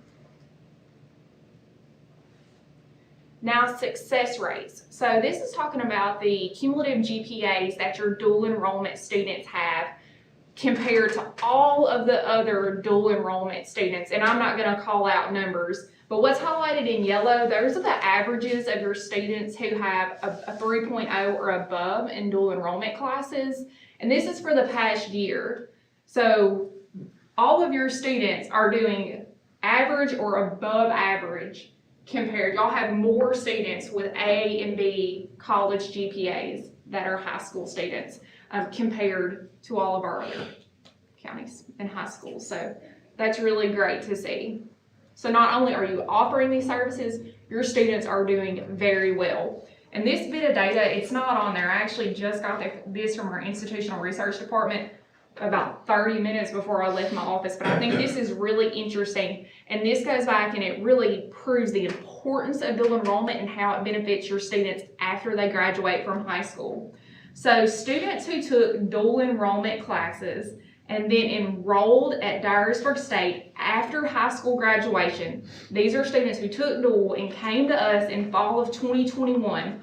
Now, success rates. So this is talking about the cumulative GPAs that your dual enrollment students have compared to all of the other dual enrollment students. And I'm not going to call out numbers, but what's highlighted in yellow, those are the averages of your students who have a 3.0 or above in dual enrollment classes. And this is for the past year. So all of your students are doing average or above average compared. Y'all have more students with A and B college GPAs that are high school students compared to all of our other counties and high schools. So that's really great to see. So not only are you offering these services, your students are doing very well. And this bit of data, it's not on there. I actually just got this from our institutional research department about 30 minutes before I left my office, but I think this is really interesting. And this goes back and it really proves the importance of dual enrollment and how it benefits your students after they graduate from high school. So students who took dual enrollment classes and then enrolled at Dyersburg State after high school graduation, these are students who took dual and came to us in fall of 2021,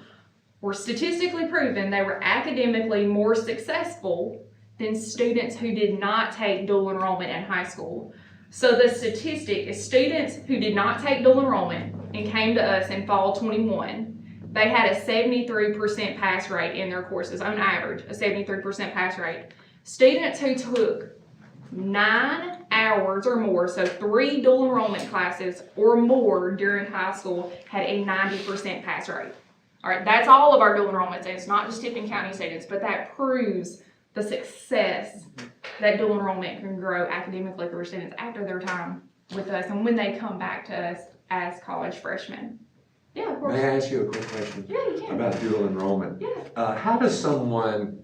were statistically proven they were academically more successful than students who did not take dual enrollment in high school. So the statistic is students who did not take dual enrollment and came to us in fall 21, they had a 73% pass rate in their courses, on average, a 73% pass rate. Students who took 9 hours or more, so 3 dual enrollment classes or more during high school, had a 90% pass rate. All right, that's all of our dual enrollment students, not just Tipton County students, but that proves the success that dual enrollment can grow academically for students after their time with us and when they come back to us as college freshmen. Yeah, of course. May I ask you a quick question? Yeah, you can. About dual enrollment? Yeah. How does someone,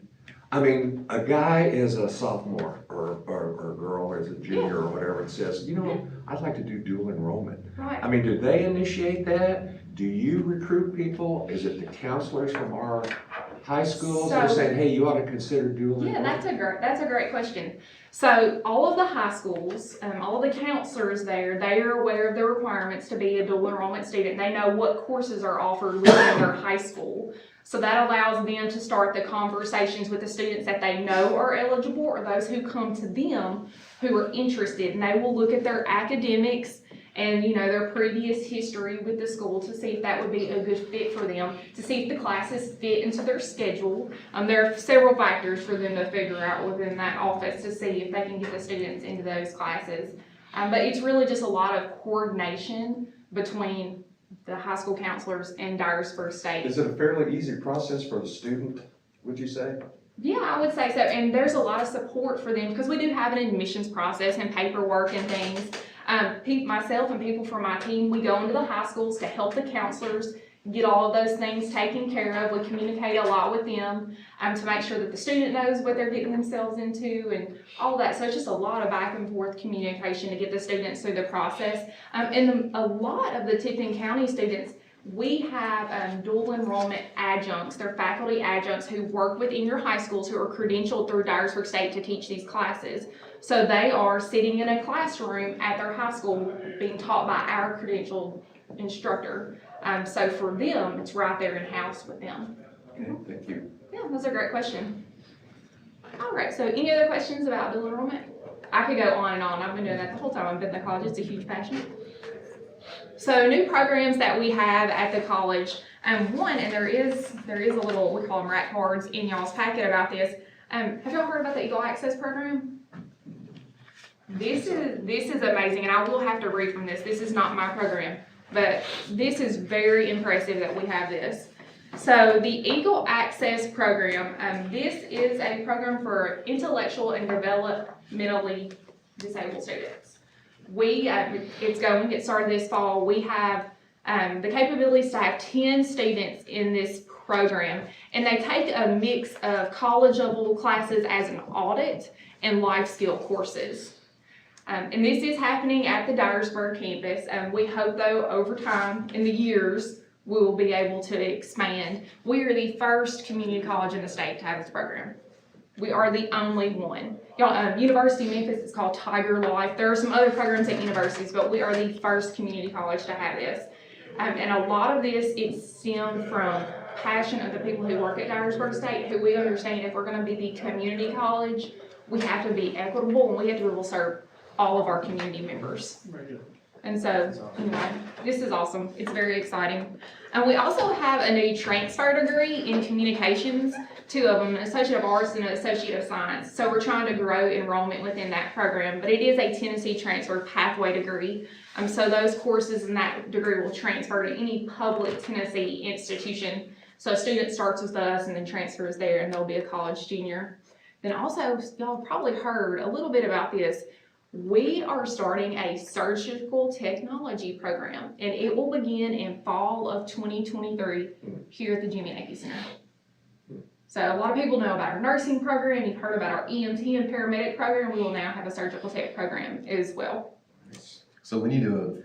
I mean, a guy is a sophomore or a girl is a junior or whatever, and says, you know, I'd like to do dual enrollment. Right. I mean, do they initiate that? Do you recruit people? Is it the counselors from our high schools that are So- saying, hey, you ought to consider dual Yeah, enrollment? that's a great question. So all of the high schools, all of the counselors there, they are aware of the requirements to be a dual enrollment student. They know what courses are offered within their high school. So that allows them to start the conversations with the students that they know are eligible or those who come to them who are interested. And they will look at their academics and, you know, their previous history with the school to see if that would be a good fit for them, to see if the classes fit into their schedule. There are several factors for them to figure out within that office to see if they can get the students into those classes. But it's really just a lot of coordination between the high school counselors and Dyersburg State. Is it a fairly easy process for the student, would you say? Yeah, I would say so. And there's a lot of support for them because we do have an admissions process and paperwork and things. Myself and people from my team, we go into the high schools to help the counselors get all of those things taken care of. We communicate a lot with them to make sure that the student knows what they're getting themselves into and all that. So it's just a lot of back and forth communication to get the students through the process. A lot of the Tipton County students, we have dual enrollment adjuncts. They're faculty adjuncts who work within your high schools who are credentialed through Dyersburg State to teach these classes. So they are sitting in a classroom at their high school being taught by our credentialed instructor. So for them, it's right there in-house with them. Okay, thank you. Yeah, that's a great question. All right, so any other questions about dual enrollment? I could go on and on. I've been doing that the whole time I've been in the college. It's a huge passion. So new programs that we have at the college, one, and there is a little, we call them rat cards in y'all's packet about this. Have y'all heard about the Eagle Access program? This is amazing, and I will have to read from this. This is not my program, but this is very impressive that we have this. So the Eagle Access program, this is a program for intellectual and developmentally disabled students. It's going to get started this fall. We have the capabilities to have 10 students in this program, and they take a mix of college-level classes as an audit and life skill courses. And this is happening at the Dyersburg campus. We hope, though, over time, in the years, we will be able to expand. We are the first community college in the state to have this program. We are the only one. Y'all, University of Memphis is called Tiger Life. There are some other programs at universities, but we are the first community college to have this. And a lot of this, it stemmed from passion of the people who work at Dyersburg State, who we understand if we're going to be the community college, we have to be equitable and we have to be able to serve all of our community members. And so, anyway, this is awesome. It's very exciting. And we also have a new transfer degree in communications, 2 of them, an Associate of Arts and an Associate of Science. So we're trying to grow enrollment within that program, but it is a Tennessee transfer pathway degree. So those courses in that degree will transfer to any public Tennessee institution. So a student starts with us and then transfers there and they'll be a college junior. Then also, y'all probably heard a little bit about this. We are starting a surgical technology program, and it will begin in fall of 2023 here at the Jimmy Ackie Center. So a lot of people know about our nursing program. You've heard about our EMT and paramedic program. We will now have a surgical tech program as well. So we need to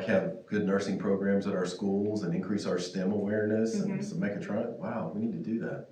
have good nursing programs at our schools and increase our STEM awareness and some mechatronic. Wow, we need to do that.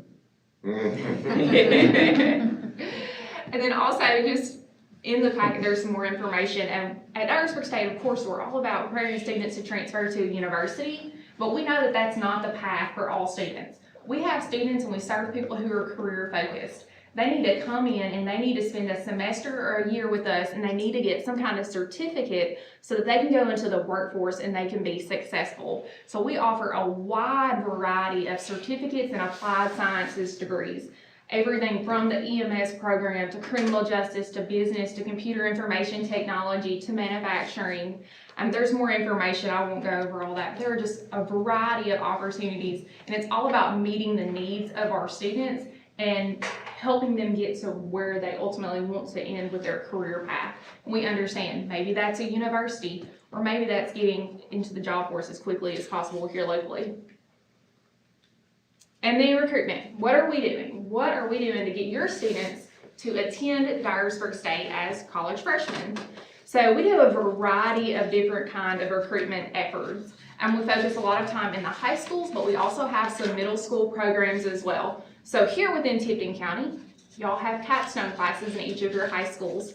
And then also just in the packet, there's some more information. And at Dyersburg State, of course, we're all about preparing students to transfer to university, but we know that that's not the path for all students. We have students and we serve people who are career focused. they need to come in and they need to spend a semester or a year with us, and they need to get some kind of certificate so that they can go into the workforce and they can be successful. So we offer a wide variety of certificates and applied sciences degrees. Everything from the EMS program to criminal justice to business to computer information technology to manufacturing. There's more information, I won't go over all that. There are just a variety of opportunities, and it's all about meeting the needs of our students and helping them get to where they ultimately want to end with their career path. We understand maybe that's a university, or maybe that's getting into the job force as quickly as possible here locally. And then recruitment. What are we doing? What are we doing to get your students to attend Dyersburg State as college freshmen? So we do a variety of different kind of recruitment efforts. We focus a lot of time in the high schools, but we also have some middle school programs as well. So here within Tipton County, y'all have capstone classes in each of your high schools.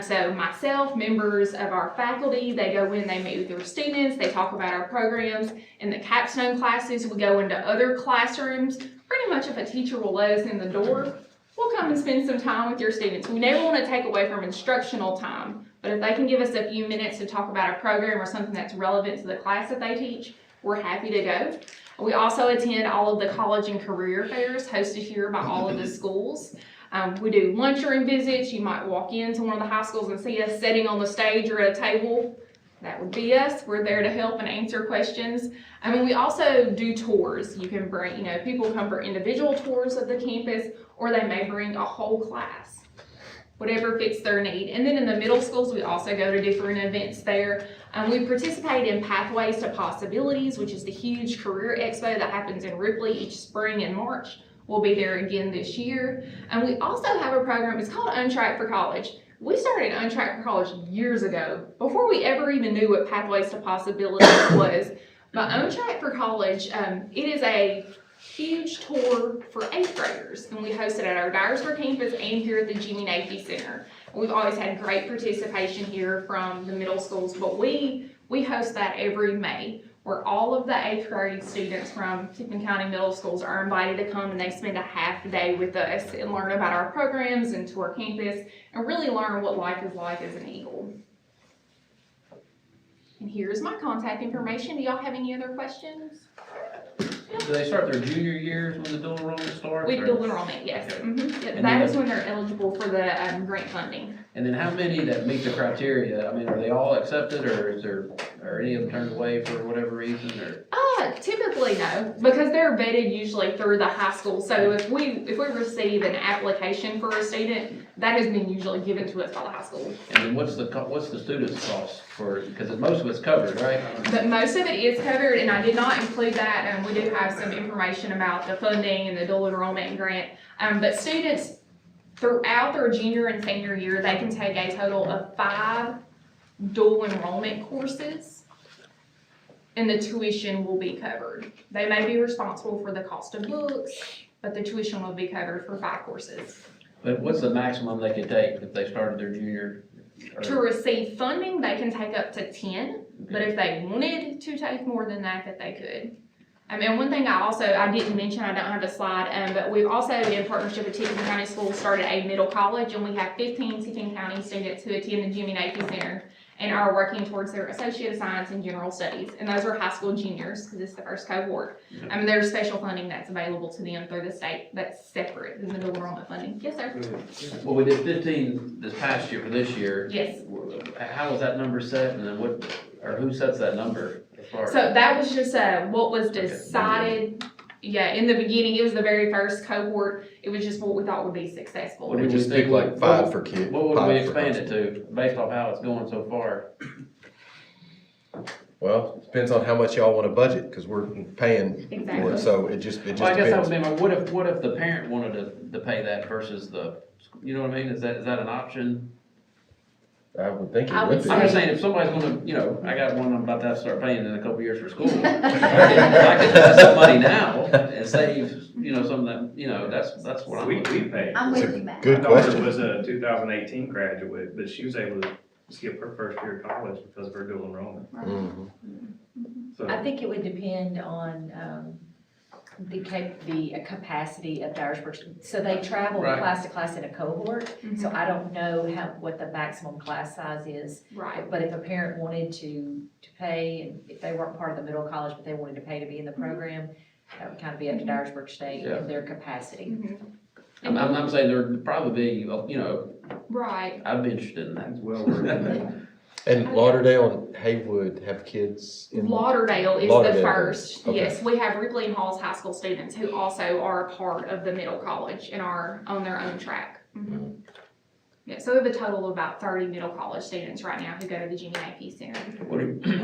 So myself, members of our faculty, they go in, they meet with your students, they talk about our programs. In the capstone classes, we go into other classrooms. Pretty much if a teacher will let us in the door, we'll come and spend some time with your students. We never want to take away from instructional time, but if they can give us a few minutes to talk about a program or something that's relevant to the class that they teach, we're happy to go. We also attend all of the college and career fairs hosted here by all of the schools. We do lunchroom visits. You might walk into one of the high schools and see us sitting on the stage or at a table. That would be us. We're there to help and answer questions. We also do tours. You can bring, people come for individual tours of the campus, or they may bring a whole class, whatever fits their need. And then in the middle schools, we also go to different events there. We participate in Pathways to Possibilities, which is the huge career expo that happens in Ripley each spring in March. We'll be there again this year. And we also have a program, it's called Untracked for College. We started Untracked for College years ago, before we ever even knew what Pathways to Possibilities was. But Untracked for College, it is a huge tour for 8th graders, and we host it at our Dyersburg campus and here at the Jimmy Nafee Center. We've always had great participation here from the middle schools, but we host that every May, where all of the 8th grade students from Tipton County Middle Schools are invited to come, and they spend a half day with us and learn about our programs and tour campus and really learn what life is like as an Eagle. And here's my contact information. Do y'all have any other questions? Do they start their junior years when the dual enrollment starts? With dual enrollment, yes. Okay. Yep, that is when they're eligible for the grant funding. And then how many that meet the criteria? Are they all accepted, or are any of them turned away for whatever reason, or? Typically no, because they're vetted usually through the high school. So if we receive an application for a student, that has been usually given to us by the high school. And then what's the student's cost for, because most of it's covered, right? But most of it is covered, and I did not include that, and we do have some information about the funding and the dual enrollment grant. But students throughout their junior and senior year, they can take a total of 5 dual enrollment courses, and the tuition will be covered. They may be responsible for the cost of books, but the tuition will be covered for 5 courses. But what's the maximum they could take if they started their junior? To receive funding, they can take up to 10, but if they wanted to take more than that they could. One thing I didn't mention, I don't have a slide, but we've also, in partnership with Tipton County Schools, started a middle college, and we have 15 Tipton County students who attend the Jimmy Nafee Center and are working towards their Associate of Science in General Studies. And those are high school juniors, because it's the first cohort. There's special funding that's available to them through the state that's separate than the dual enrollment funding. Yes, sir? Well, we did 15 this past year for this year. Yes. How was that number set, and then who sets that number? So that was just what was decided. Yeah, in the beginning, it was the very first cohort. It was just what we thought would be successful. We just pick like 5 for kids. What would we expand it to, based off how it's going so far? Well, it depends on how much y'all want to budget, because we're paying for it, so it just Well, I guess that depends. would be what if the parent wanted to pay that versus you know what I mean? Is that an option? I would think I it would would be. I'm just saying, if somebody's gonna, I got one I'm about to have to start paying in a couple years for school. I can invest some money now and save, some of that, that's what I'm. We pay. I'm It's with a you, Matt. good My daughter question. was a 2018 graduate, but she was able to skip her first year of college because of her dual enrollment. Mhm. So I think it would depend on, the capacity of Dyersburg. So they travel Right. class to class in a cohort, so Mhm. I don't know what the maximum class size is. Right. But if a parent wanted to pay, and if they weren't part of the middle college, but they wanted to pay to be in the program, that would kind of be up to Dyersburg State Yeah. and their capacity. I'm saying there'd probably be, you know, Right. I'd be interested in that. It's well worth it. And Lauderdale and Haywood have kids in? Lauderdale is the Lauderdale first, does. Okay. yes, we have Ripley and Halls High School students who also are a part of the middle college and are on their own track. Yeah, so we have a total of about 30 middle college students right now who go to the Jimmy A. P. Center.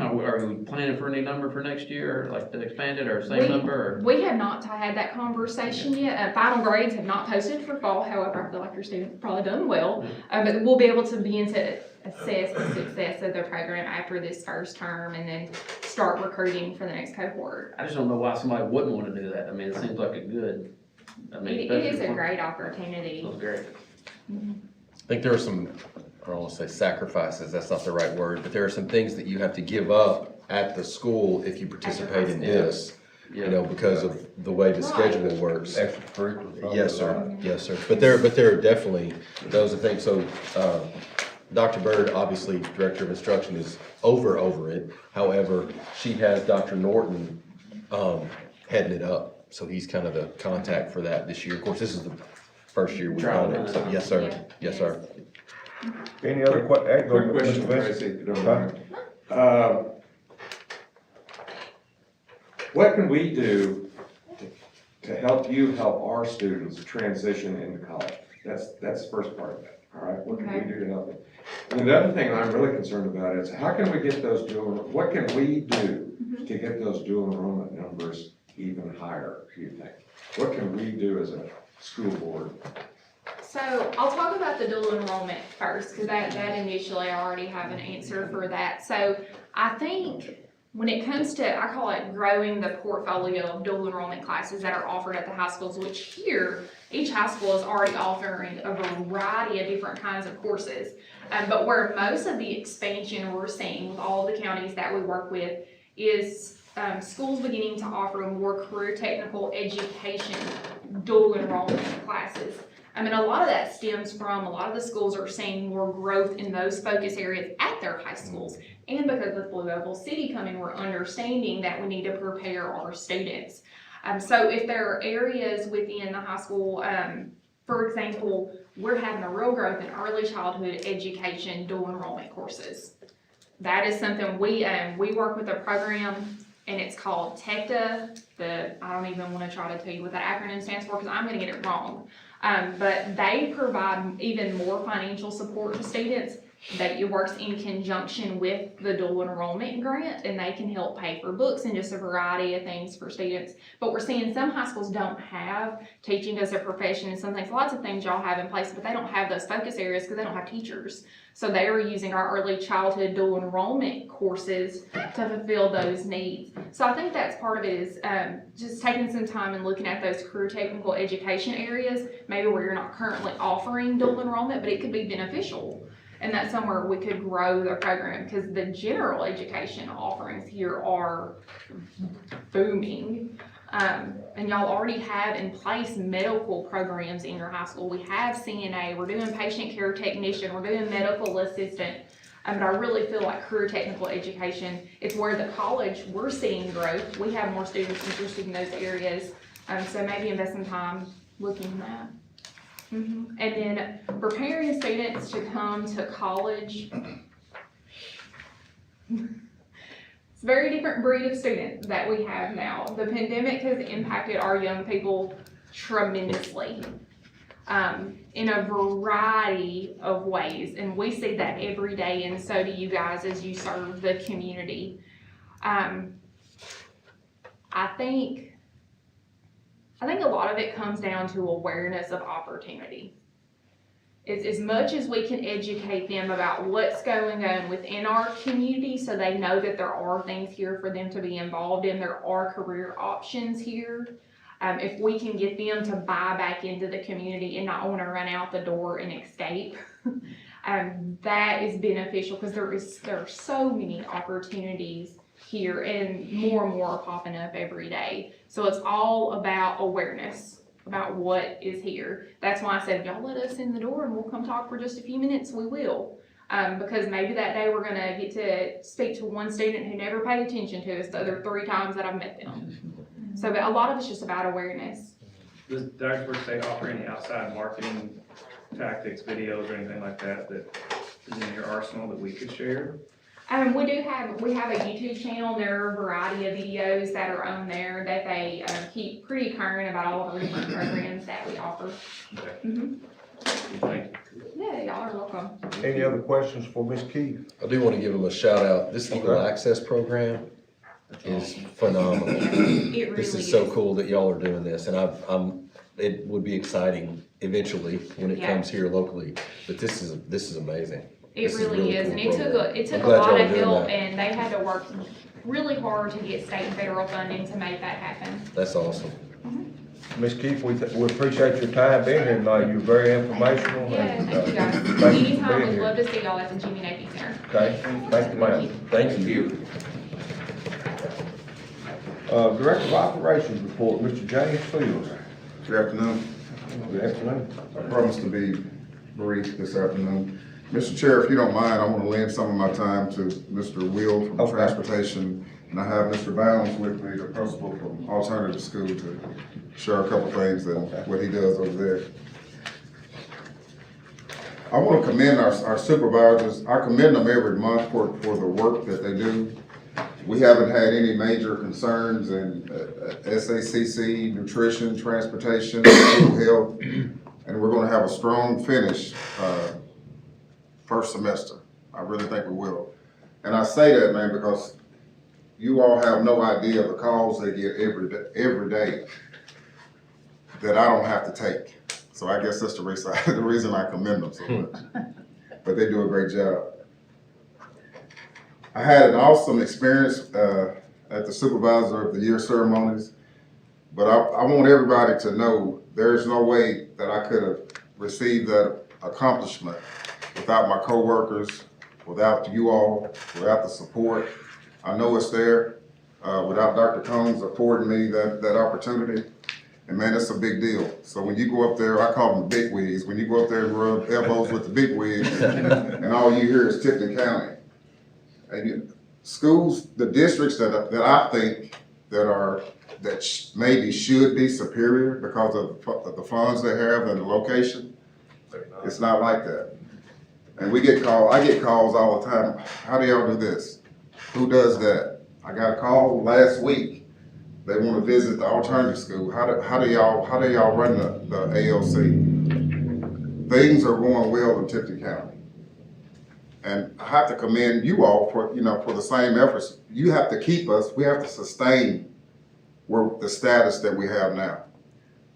Are we planning for any number for next year, like to expand it, or same number, or? We have not had that conversation yet. Final grades have not posted for fall, however, I feel like your students probably done well. But we'll be able to begin to assess the success of their program after this first term and then start recruiting for the next cohort. I just don't know why somebody wouldn't want to do that. I mean, it seems like a good, I mean. It is a great opportunity. Sounds great. I think there are some, I don't want to say sacrifices, that's not the right word, but there are some things that you have to give up at the school if you participate in this. You know, because of the way the schedule works. Extracurricular. Yes, sir, yes, sir. But there are definitely, those are things, so, Dr. Bird, obviously, Director of Instruction, is over it. However, she has Dr. Norton, heading it up. So he's kind of the contact for that this year. Of course, this is the first year we've done it, so yes, sir, yes, sir. Any other Quick question, Tracy, if you don't mind. What can we do to help you help our students transition into college? That's the first part of it, all right? What can we do to help them? And the other thing I'm really concerned about is how can we get those what can we do to get those dual enrollment numbers even higher, do you think? What can we do as a school board? So I'll talk about the dual enrollment first, because that initially I already have an answer for that. So I think when it comes to, I call it growing the portfolio of dual enrollment classes that are offered at the high schools, which here, each high school is already offering a variety of different kinds of courses. But where most of the expansion we're seeing with all the counties that we work with is schools beginning to offer more career technical education dual enrollment classes. I mean, a lot of that stems from a lot of the schools are seeing more growth in those focus areas at their high schools. And because with Blue Oval City coming, we're understanding that we need to prepare our students. So if there are areas within the high school, for example, we're having a real growth in early childhood education dual enrollment courses. That is something we work with a program, and it's called TECTA. I don't even want to try to tell you what that acronym stands for because I'm going to get it wrong. But they provide even more financial support to students. That it works in conjunction with the dual enrollment grant, and they can help pay for books and just a variety of things for students. But we're seeing some high schools don't have teaching as a profession and some things, lots of things y'all have in place, but they don't have those focus areas because they don't have teachers. So they are using our early childhood dual enrollment courses to fulfill those needs. So I think that's part of it is just taking some time and looking at those career technical education areas, maybe where you're not currently offering dual enrollment, but it could be beneficial. And that's somewhere we could grow the program because the general education offerings here are booming. And y'all already have in place medical programs in your high school. We have CNA, we're doing patient care technician, we're doing medical assistant. But I really feel like career technical education, it's where the college, we're seeing growth. We have more students interested in those areas. So maybe invest some time looking at that. And then preparing students to come to college. It's a very different breed of student that we have now. The pandemic has impacted our young people tremendously in a variety of ways. And we see that every day, and so do you guys as you serve the community. I think a lot of it comes down to awareness of opportunity. As much as we can educate them about what's going on within our community so they know that there are things here for them to be involved in, there are career options here. If we can get them to buy back into the community and not want to run out the door and escape, that is beneficial because there are so many opportunities here, and more are popping up every day. So it's all about awareness about what is here. That's why I said, if y'all let us in the door and we'll come talk for just a few minutes, we will. Because maybe that day we're gonna get to speak to one student who never paid attention to us the other 3 times that I've met them. So a lot of it's just about awareness. Does Dyersburg State offer any outside marketing tactics, videos, or anything like that that is in your arsenal that we could share? We have a YouTube channel. There are a variety of videos that are on there that they keep pretty current about all of the different programs that we offer. Okay. Mm-hmm. Thank you. Yeah, y'all are welcome. Any other questions for Ms. Keith? I do want to give them a shout out. This Equal Access program is phenomenal. It really This is so cool that y'all are doing this, and it would be exciting eventually when it Yeah. comes here locally, but this is amazing. It This is a really is, cool and it took program. it took I'm a glad lot y'all of are doing help, that. and they had to work really hard to get state and federal funding to make that happen. That's awesome. Ms. Keith, we appreciate your time being here tonight. You're very informational. Yeah, and, thank you guys. thank you for Anytime, being we'd here. love to see y'all at the Jimmy Navy Center. Okay, thank you, ma'am. Thank you. Director of Operations report, Mr. James Fields. Good afternoon. Good afternoon. I promise to be brief this afternoon. Mr. Chair, if you don't mind, I want to lend some of my time to Mr. Will from Okay. Transportation, and I have Mr. Bounds with me, the principal from Alternative School, to share a couple things and what he does over there. I want to commend our supervisors. I commend them every month for the work that they do. We haven't had any major concerns in SACC, nutrition, transportation, school health, and we're going to have a strong finish first semester. I really think we will. And I say that, man, because you all have no idea the calls they get every day that I don't have to take. So I guess that's the reason I commend them so much. But they do a great job. I had an awesome experience at the Supervisor of the Year ceremonies, but I want everybody to know there's no way that I could have received that accomplishment without my coworkers, without you all, without the support. I know it's there, without Dr. Combs affording me that opportunity. And man, it's a big deal. So when you go up there, I call them the big wigs. When you go up there and rub elbows with the big wigs, and all you hear is Tipton County. And schools, the districts that I think that maybe should be superior because of the funds they have and the location, it's not like that. And I get calls all the time. How do y'all do this? Who does that? I got a call last week. They want to visit the alternative school. How do y'all run the ALC? Things are going well in Tipton County. And I have to commend you all for the same efforts. You have to keep us, we have to sustain the status that we have now.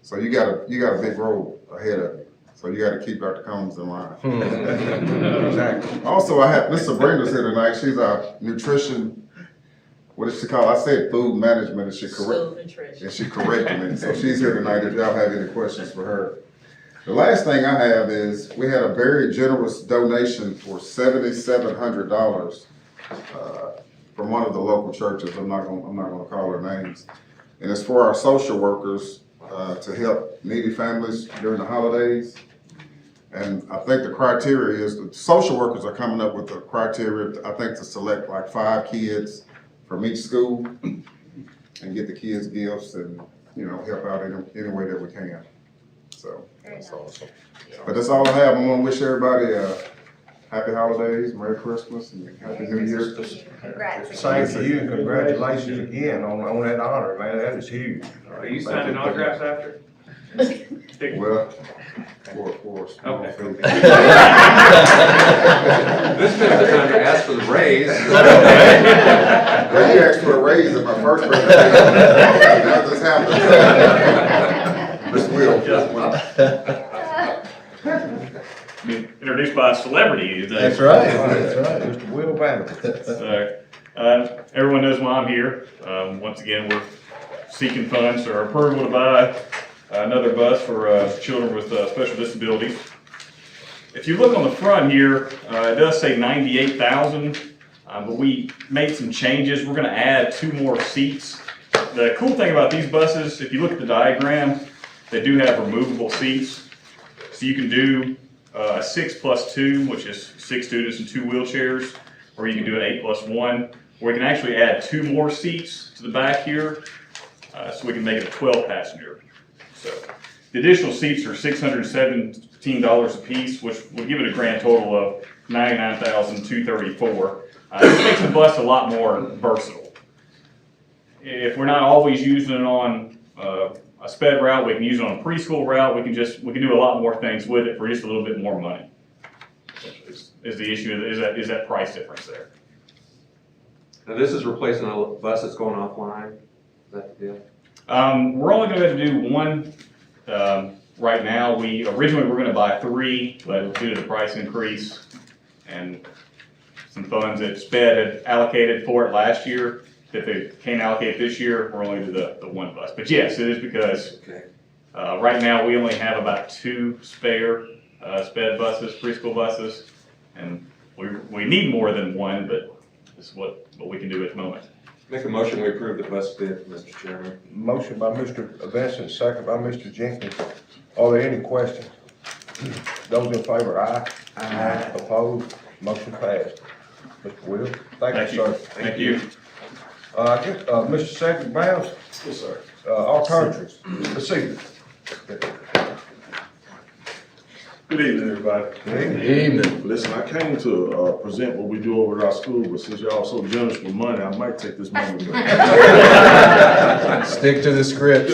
So you got a big road ahead of you. So you got to keep Dr. Combs in line. Exactly. Also, I have Miss Sabrina's here tonight. She's our nutrition, what is she called? I said food management, and she corrected me. So she's here tonight if y'all have any questions for her. The last thing I have is we had a very generous donation for $7,700 from one of the local churches. I'm not gonna call their names, and it's for our social workers to help needy families during the holidays. And I think the criteria is the social workers are coming up with the criteria, I think, to select like 5 kids from each school and get the kids gifts and help out any way that we can. So that's awesome. But that's all I have. I want to wish everybody happy holidays, Merry Christmas, and Happy New Year. Congrats. Same to you, and congratulations again on that honor, man. That is huge. Are you signing autographs after? Well, for small Okay. fee. This is the time to ask for the raise. Well, you asked for a raise at my first birthday. Now this happens. Miss Will. Introduced by a celebrity today. That's right, that's right. Mr. Will Banner. So, everyone knows why I'm here. Once again, we're seeking funds or approval to buy another bus for children with special disabilities. If you look on the front here, it does say $98,000. But we made some changes. We're gonna add 2 more seats. The cool thing about these buses, if you look at the diagram, they do have removable seats. So you can do a 6+2, which is 6 students and 2 wheelchairs, or you can do an 8+1, where we can actually add 2 more seats to the back here, so we can make it a 12-passenger. So the additional seats are $617 a piece, which would give it a grand total of $99,234. This makes the bus a lot more versatile. If we're not always using it on a sped route, we can use it on a preschool route. We can do a lot more things with it for just a little bit more money. Is the issue, is that price difference there? Now, this is replacing a bus that's going offline, is that the deal? We're only gonna have to do 1 right now. We originally were gonna buy 3, but due to the price increase and some funds that SPED had allocated for it last year, that they can't allocate this year, we're only to the 1 bus. But yes, it is because right now we only have about 2 spare SPED buses, preschool buses, and we need more than 1, but this is what we can do at the moment. Make a motion, we approve the bus bid, Mr. Chairman. Motion by Mr. Vincent, second by Mr. Jenkins. Are there any questions? Those in favor, aye. Aye. Opposed? Motion passed. Mr. Will, thank you, sir. Thank you. I guess, Mr. Secretary Bounds? Yes, sir. Alternatives, proceed. Good evening, everybody. Good evening. Listen, I came to present what we do over at our school, but since y'all so generous with money, I might take this money. Stick to the script.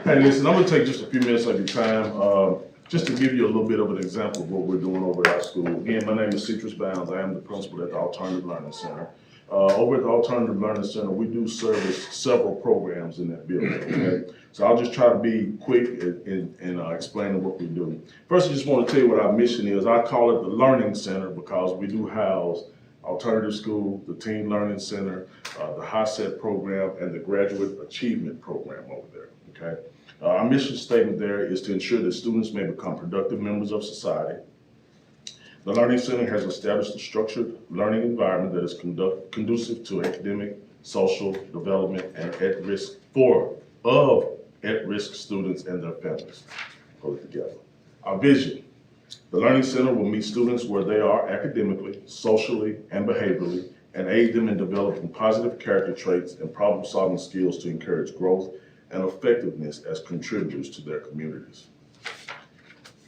Hey, listen, I'm gonna take just a few minutes of your time, just to give you a little bit of an example of what we're doing over at our school. Again, my name is Citrus Bounds. I am the principal at the Alternative Learning Center. Over at the Alternative Learning Center, we do service several programs in that building, okay? So I'll just try to be quick in explaining what we do. First, I just want to tell you what our mission is. I call it the Learning Center because we do house Alternative School, the Teen Learning Center, the HiSET program, and the Graduate Achievement program over there, okay? Our mission statement there is to ensure that students may become productive members of society. The Learning Center has established a structured learning environment that is conducive to academic, social development, and at-risk students and their families. Hold it together. Our vision: the Learning Center will meet students where they are academically, socially, and behaviorally, and aid them in developing positive character traits and problem-solving skills to encourage growth and effectiveness as contributors to their communities.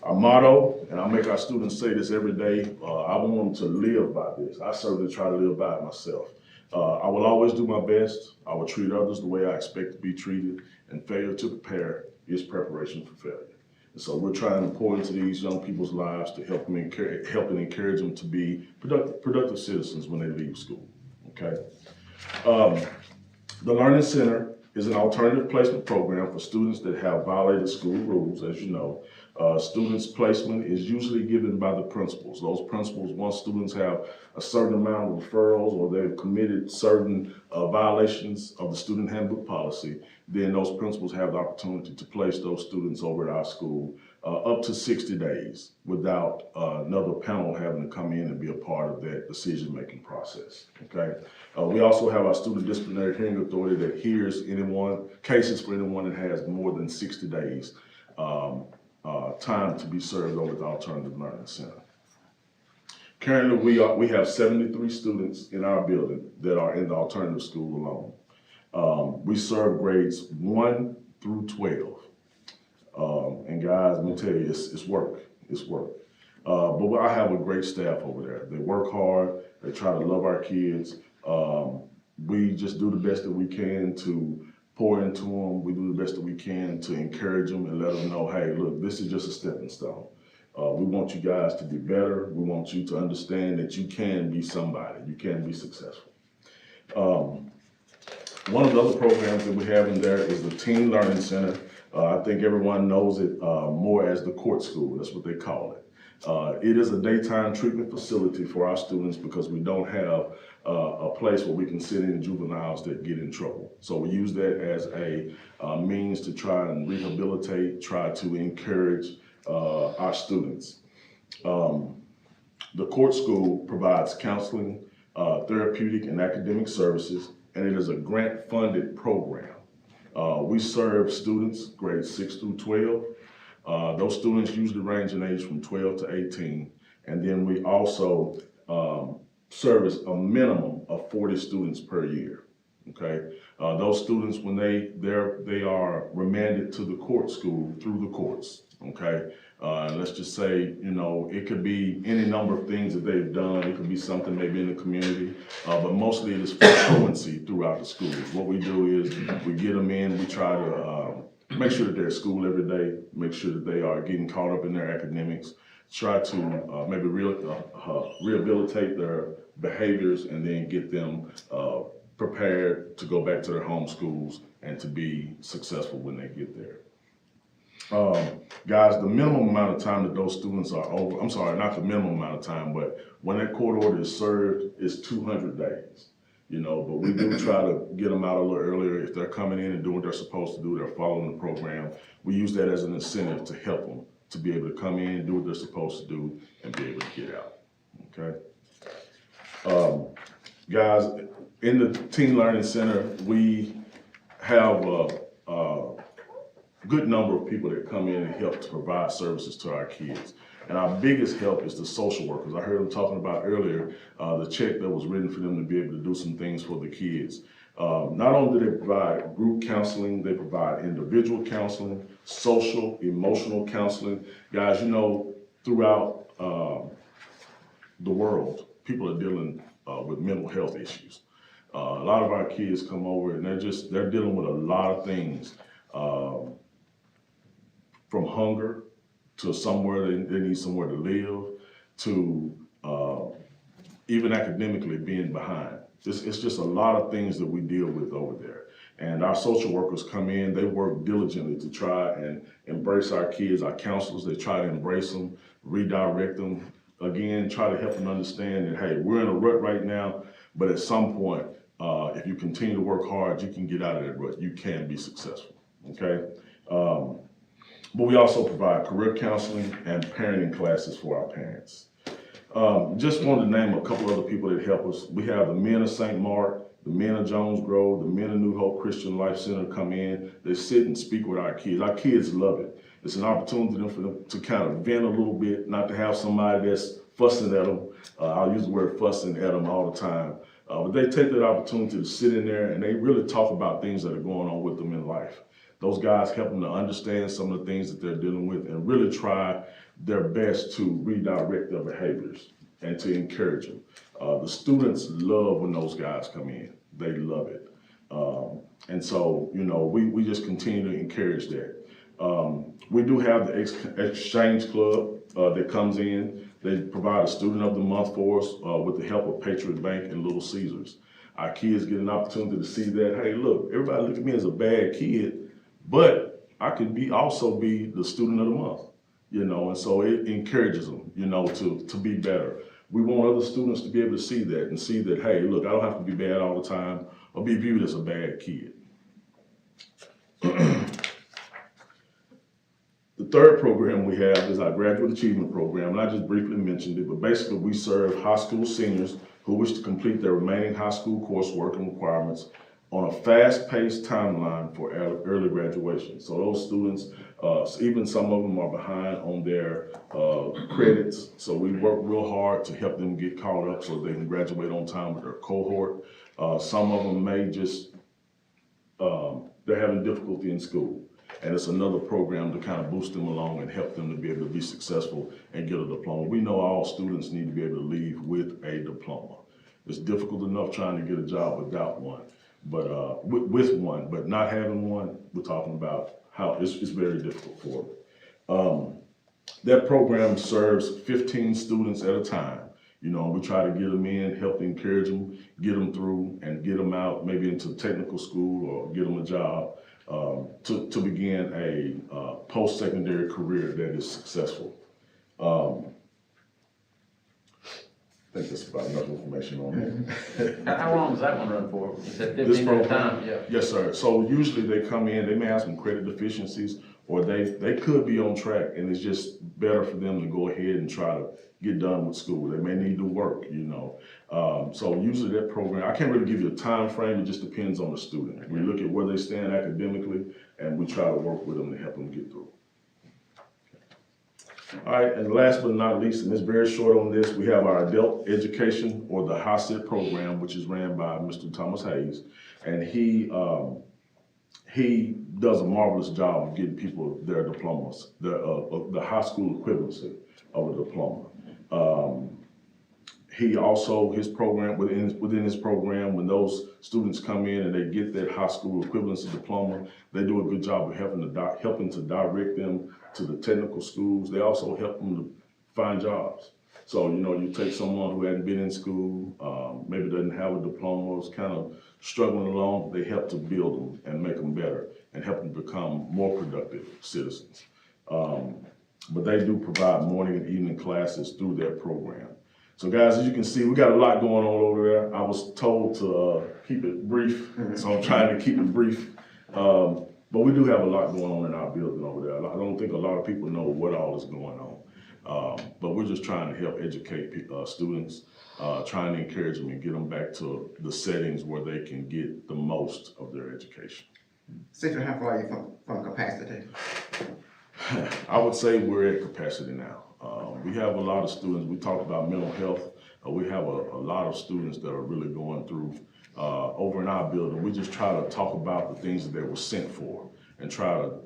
Our motto, and I make our students say this every day, I want them to live by this. I certainly try to live by it myself. I will always do my best. I will treat others the way I expect to be treated, and failure to prepare is preparation for failure. And so we're trying to pour into these young people's lives to help and encourage them to be productive citizens when they leave school, okay? The Learning Center is an alternative placement program for students that have violated school rules, as you know. Students' placement is usually given by the principals. Those principals, once students have a certain amount of referrals or they've committed certain violations of the student handbook policy, then those principals have the opportunity to place those students over at our school up to 60 days without another panel having to come in and be a part of that decision-making process, okay? We also have our student disciplinary hearing authority that hears cases for anyone that has more than 60 days time to be served over at the Alternative Learning Center. Currently, we have 73 students in our building that are in the alternative school alone. We serve grades 1 through 12. And guys, let me tell you, it's work, it's work. But I have a great staff over there. They work hard, they try to love our kids. We just do the best that we can to pour into them. We do the best that we can to encourage them and let them know, hey, look, this is just a stepping stone. We want you guys to be better. We want you to understand that you can be somebody. You can be successful. One of the other programs that we have in there is the Teen Learning Center. I think everyone knows it more as the court school. That's what they call it. It is a daytime treatment facility for our students because we don't have a place where we can sit in juveniles that get in trouble. So we use that as a means to try and rehabilitate, try to encourage our students. The court school provides counseling, therapeutic and academic services, and it is a grant-funded program. We serve students grades 6 through 12. Those students usually range in age from 12 to 18. And then we also service a minimum of 40 students per year. Okay, those students, when they are remanded to the court school through the courts. Okay, let's just say, you know, it could be any number of things that they've done. It could be something maybe in the community, but mostly it is for truancy throughout the schools. What we do is we get them in. We try to make sure that they're at school every day. Make sure that they are getting caught up in their academics. Try to maybe rehabilitate their behaviors, and then get them prepared to go back to their home schools and to be successful when they get there. Guys, the minimum amount of time that those students are over, I'm sorry, not the minimum amount of time, but when that court order is served, is 200 days. You know, but we do try to get them out a little earlier. If they're coming in and doing what they're supposed to do, they're following the program, we use that as an incentive to help them to be able to come in, do what they're supposed to do, and be able to get out, okay? Guys, in the Teen Learning Center, we have a good number of people that come in and help to provide services to our kids. And our biggest help is the social workers. I heard them talking about earlier, the check that was written for them to be able to do some things for the kids. Not only do they provide group counseling, they provide individual counseling, social, emotional counseling. Guys, you know, throughout the world, people are dealing with mental health issues. A lot of our kids come over and they're dealing with a lot of things, from hunger to somewhere, they need somewhere to live, to even academically being behind. It's just a lot of things that we deal with over there. And our social workers come in, they work diligently to try and embrace our kids. Our counselors, they try to embrace them, redirect them, again, try to help them understand that, hey, we're in a rut right now, but at some point, if you continue to work hard, you can get out of that rut. You can be successful, okay? But we also provide career counseling and parenting classes for our parents. Just wanted to name a couple other people that help us. We have the men of St. Mark, the men of Jones Grove, the men of New Hope Christian Life Center come in. They sit and speak with our kids. Our kids love it. It's an opportunity for them to kind of vent a little bit, not to have somebody that's fussing at them. I'll use the word fussing at them all the time. But they take that opportunity to sit in there and they really talk about things that are going on with them in life. Those guys help them to understand some of the things that they're dealing with and really try their best to redirect their behaviors and to encourage them. The students love when those guys come in. They love it. And so, you know, we just continue to encourage that. We do have the Exchange Club that comes in. They provide a Student of the Month for us with the help of Patriot Bank and Little Caesars. Our kids get an opportunity to see that, hey, look, everybody look at me as a bad kid, but I can also be the Student of the Month, you know, and so it encourages them, you know, to be better. We want other students to be able to see that and see that, hey, look, I don't have to be bad all the time or be viewed as a bad kid. The third program we have is our Graduate Achievement Program, and I just briefly mentioned it, but basically we serve high school seniors who wish to complete their remaining high school coursework and requirements on a fast-paced timeline for early graduation. So those students, even some of them are behind on their credits, so we work real hard to help them get caught up so they can graduate on time with their cohort. Some of them may just, they're having difficulty in school. And it's another program to kind of boost them along and help them to be able to be successful and get a diploma. We know all students need to be able to leave with a diploma. It's difficult enough trying to get a job without one, but with one, but not having one, we're talking about how it's very difficult for them. That program serves 15 students at a time. You know, we try to get them in, help encourage them, get them through, and get them out maybe into technical school or get them a job. To begin a post-secondary career that is successful. I think that's about enough information on that. How long does that one run for? Is that This 15 at a program? time? Yeah. Yes, sir. So usually they come in, they may have some credit deficiencies, or they could be on track, and it's just better for them to go ahead and try to get done with school. They may need to work, you know. So usually that program, I can't really give you a time frame. It just depends on the student. We look at where they stand academically, and we try to work with them to help them get through. All right, and last but not least, and it's very short on this, we have our adult education or the HACIT program, which is ran by Mr. Thomas Hayes. And he does a marvelous job of getting people their diplomas, the high school equivalency of a diploma. He also, his program, within his program, when those students come in and they get that high school equivalency diploma, they do a good job of helping to direct them to the technical schools. They also help them to find jobs. So, you know, you take someone who hadn't been in school, maybe doesn't have a diploma, is kind of struggling along, they help to build them and make them better and help them become more productive citizens. But they do provide morning and evening classes through their program. So guys, as you can see, we got a lot going on over there. I was told to keep it brief, so I'm trying to keep it brief. But we do have a lot going on in our building over there. I don't think a lot of people know what all is going on. But we're just trying to help educate students, trying to encourage them and get them back to the settings where they can get the most of their education. Citrus, how far are you from capacity? I would say we're at capacity now. We have a lot of students. We talked about mental health. We have a lot of students that are really going through over in our building. We just try to talk about the things that they were sent for and try to,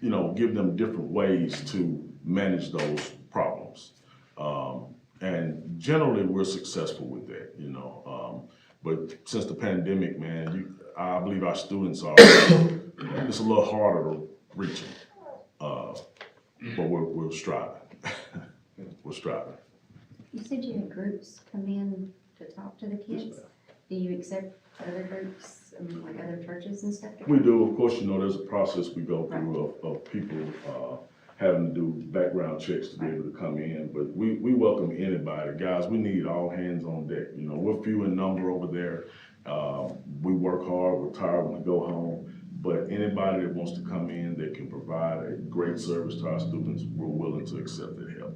you know, give them different ways to manage those problems. And generally we're successful with that, you know. But since the pandemic, man, I believe our students are, it's a little harder to reach them. But we're striving. We're striving. You said you had groups come in to talk to the kids. Do you accept other groups, like other churches and stuff? We do, of course, you know, there's a process we go through of people having to do background checks to be able to come in, but we welcome anybody. Guys, we need all hands on deck. You know, we're few in number over there. We work hard, we're tired when we go home, but anybody that wants to come in that can provide a great service to our students, we're willing to accept that help.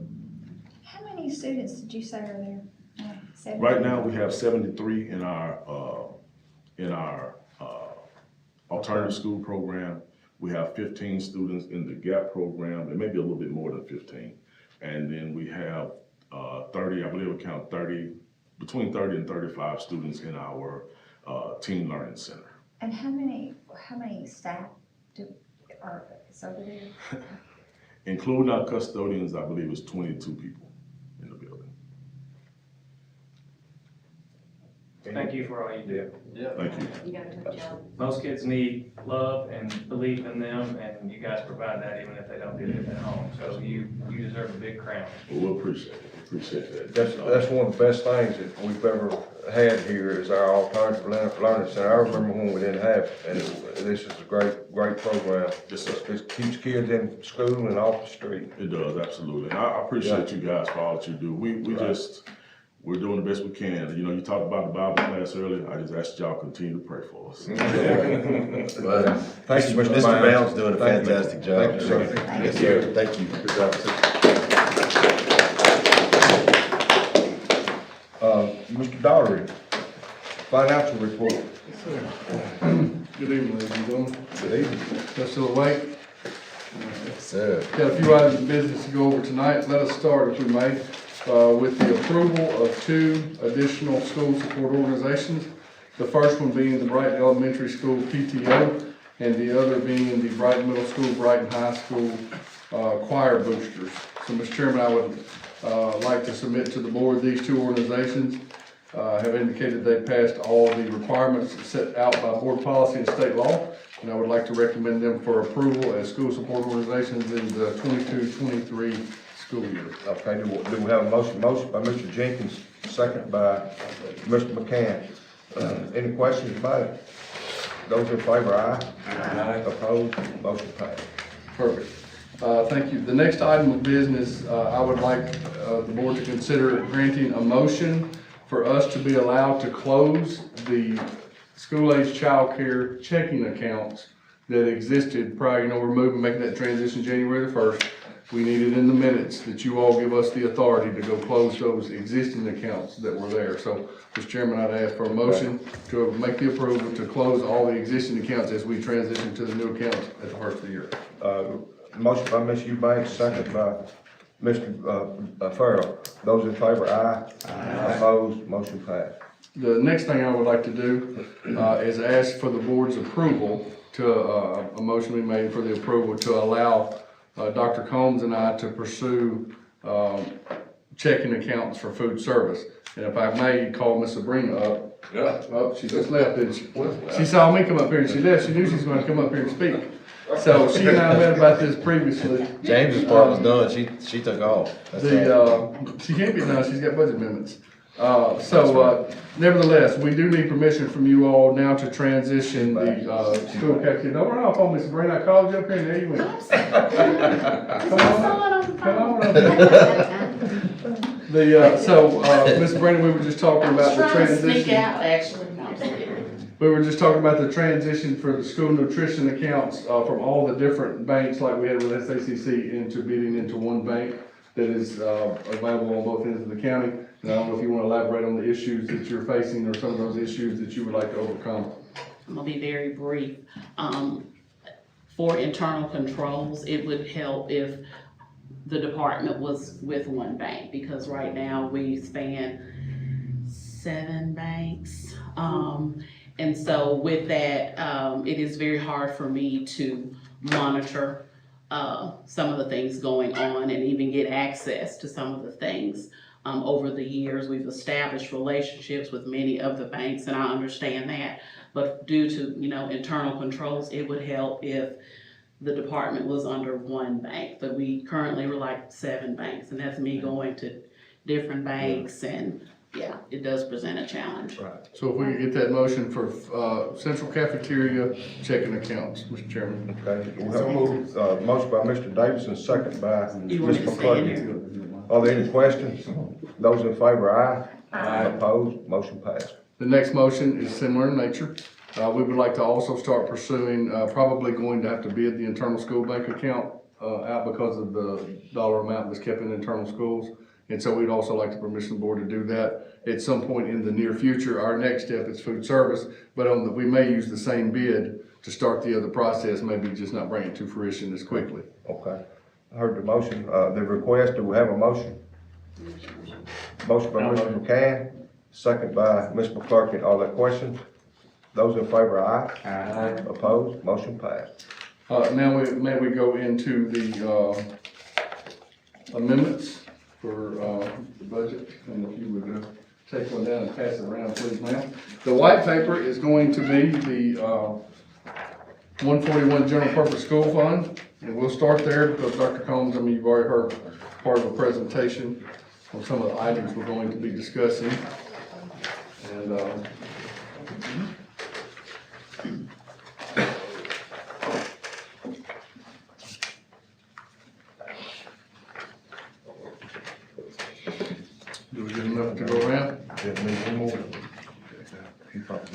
How many students did you say are there? 70? Right now, we have 73 in our alternative school program. We have 15 students in the GAP program. There may be a little bit more than 15. And then we have 30, I believe we count 30, between 30 and 35 students in our Teen Learning Center. And how many staff are over there? Including our custodians, I believe it's 22 people in the building. Thank you for all you do. Yeah. Thank you. You got a good job. Most kids need love and belief in them, and you guys provide that even if they don't get it at home. So you deserve a big crown. Well, we appreciate it. Appreciate that. That's one of the best things that we've ever had here is our alternative learning center. I remember when we didn't have it, and this is a great program. Yes, sir. It keeps kids in school and off the street. It does, absolutely. And I appreciate you guys for all that you do. We're doing the best we can. You know, you talked about the Bible class earlier. I just asked y'all to continue to pray for us. Thank you, Mr. Bounds doing a fantastic job. Thank you, sir. Yes, sir. Thank you. Good job, sir. Mr. Daugherty, financial report. Good evening, ladies and gentlemen. Good evening. Y'all still awake? Yes, sir. Got a few items of business to go over tonight. Let us start, if we may, with the approval of 2 additional school support organizations. The first one being the Brighton Elementary School PTO, and the other being the Brighton Middle School, Brighton High School choir boosters. So, Mr. Chairman, I would like to submit to the board these 2 organizations. Have indicated they passed all the requirements set out by board policy and state law, and I would like to recommend them for approval as school support organizations in the 22-23 school year. Okay, do we have a motion by Mr. Jenkins, second by Mr. McCann? Any questions about it? Those in favor, aye. Aye. Opposed, motion passed. Perfect. Thank you. The next item of business, I would like the board to consider granting a motion for us to be allowed to close the school-age child care checking accounts that existed prior, we're making that transition January the 1st. We needed in the minutes that you all give us the authority to go close those existing accounts that were there. So, Mr. Chairman, I'd ask for a motion to make the approval to close all the existing accounts as we transition to the new accounts at the first of the year. Motion by Ms. Eubanks, second by Mr. Farrell. Those in favor, aye. Aye. Opposed, motion passed. The next thing I would like to do is ask for the board's approval to, a motion be made for the approval to allow Dr. Combs and I to pursue checking accounts for food service. And if I may call Miss Sabrina up. Yeah. Oh, she just left, didn't she? She saw me come up here and she left. She knew she was going to come up here and speak. So she and I met about this previously. James's part was done, she took off. That's right. She can't be done, she's got budget amendments. Nevertheless, we do need permission from you all now to transition the school cafeteria. Don't run off on me, Sabrina, I called you up here and there you went. Come on up. Ms. Brandon, we were just talking about the transition. We were just talking about the transition for the school nutrition accounts from all the different banks like we had with SACC into bidding into one bank that is available on both ends of the county. And I don't know if you want to elaborate on the issues that you're facing or some of those issues that you would like to overcome. I'm gonna be very brief. For internal controls, it would help if the department was with one bank, because right now we span 7 banks. And so with that, it is very hard for me to monitor some of the things going on and even get access to some of the things. Over the years, we've established relationships with many of the banks, and I understand that. But due to, internal controls, it would help if the department was under one bank. But we currently were like 7 banks, and that's me going to different banks, and yeah, it does present a challenge. Right. So if we could get that motion for central cafeteria checking accounts, Mr. Chairman. Okay, we have a motion by Mr. Davidson, second by Ms. McClurkin. Are there any questions? Those in favor, aye. Aye. Opposed, motion passed. The next motion is similar in nature. We would like to also start pursuing, probably going to have to bid the internal school bank account out because of the dollar amount that's kept in internal schools. And so we'd also like the permission of the board to do that at some point in the near future. Our next step is food service, but we may use the same bid to start the other process, maybe just not bring it to fruition as quickly. Okay. I heard the motion, the request. Do we have a motion? Motion by Mr. McCann, second by Ms. McClurkin. Are there questions? Those in favor, aye. Aye. Opposed, motion passed. Now may we go into the amendments for the budget, and if you would take one down and pass it around, please, ma'am. The white paper is going to be the 141 General Purpose School Fund, and we'll start there because Dr. Combs, you've already heard part of a presentation on some of the items we're going to be discussing. And do we get enough to go around?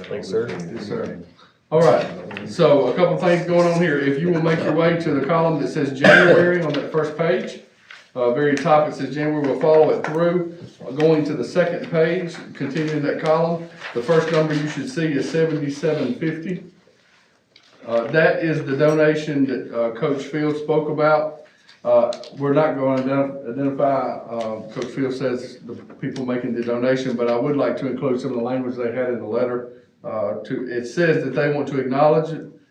Thanks, sir. Yes, sir. All right, so a couple things going on here. If you will make your way to the column that says January on that first page, very top it says January, we'll follow it through. Going to the second page, continuing that column, the first number you should see is $77.50. That is the donation that Coach Field spoke about. We're not going to identify, Coach Field says the people making the donation, but I would like to include some of the language they had in the letter. It says that they want to acknowledge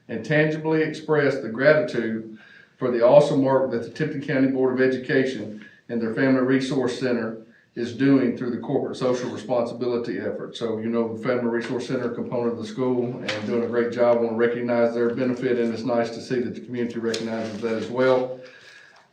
and tangibly express the gratitude for the awesome work that the Tipton County Board of Education and their Family Resource Center is doing through the corporate social responsibility effort. So, the Family Resource Center component of the school and doing a great job. I want to recognize their benefit, and it's nice to see that the community recognizes that as well.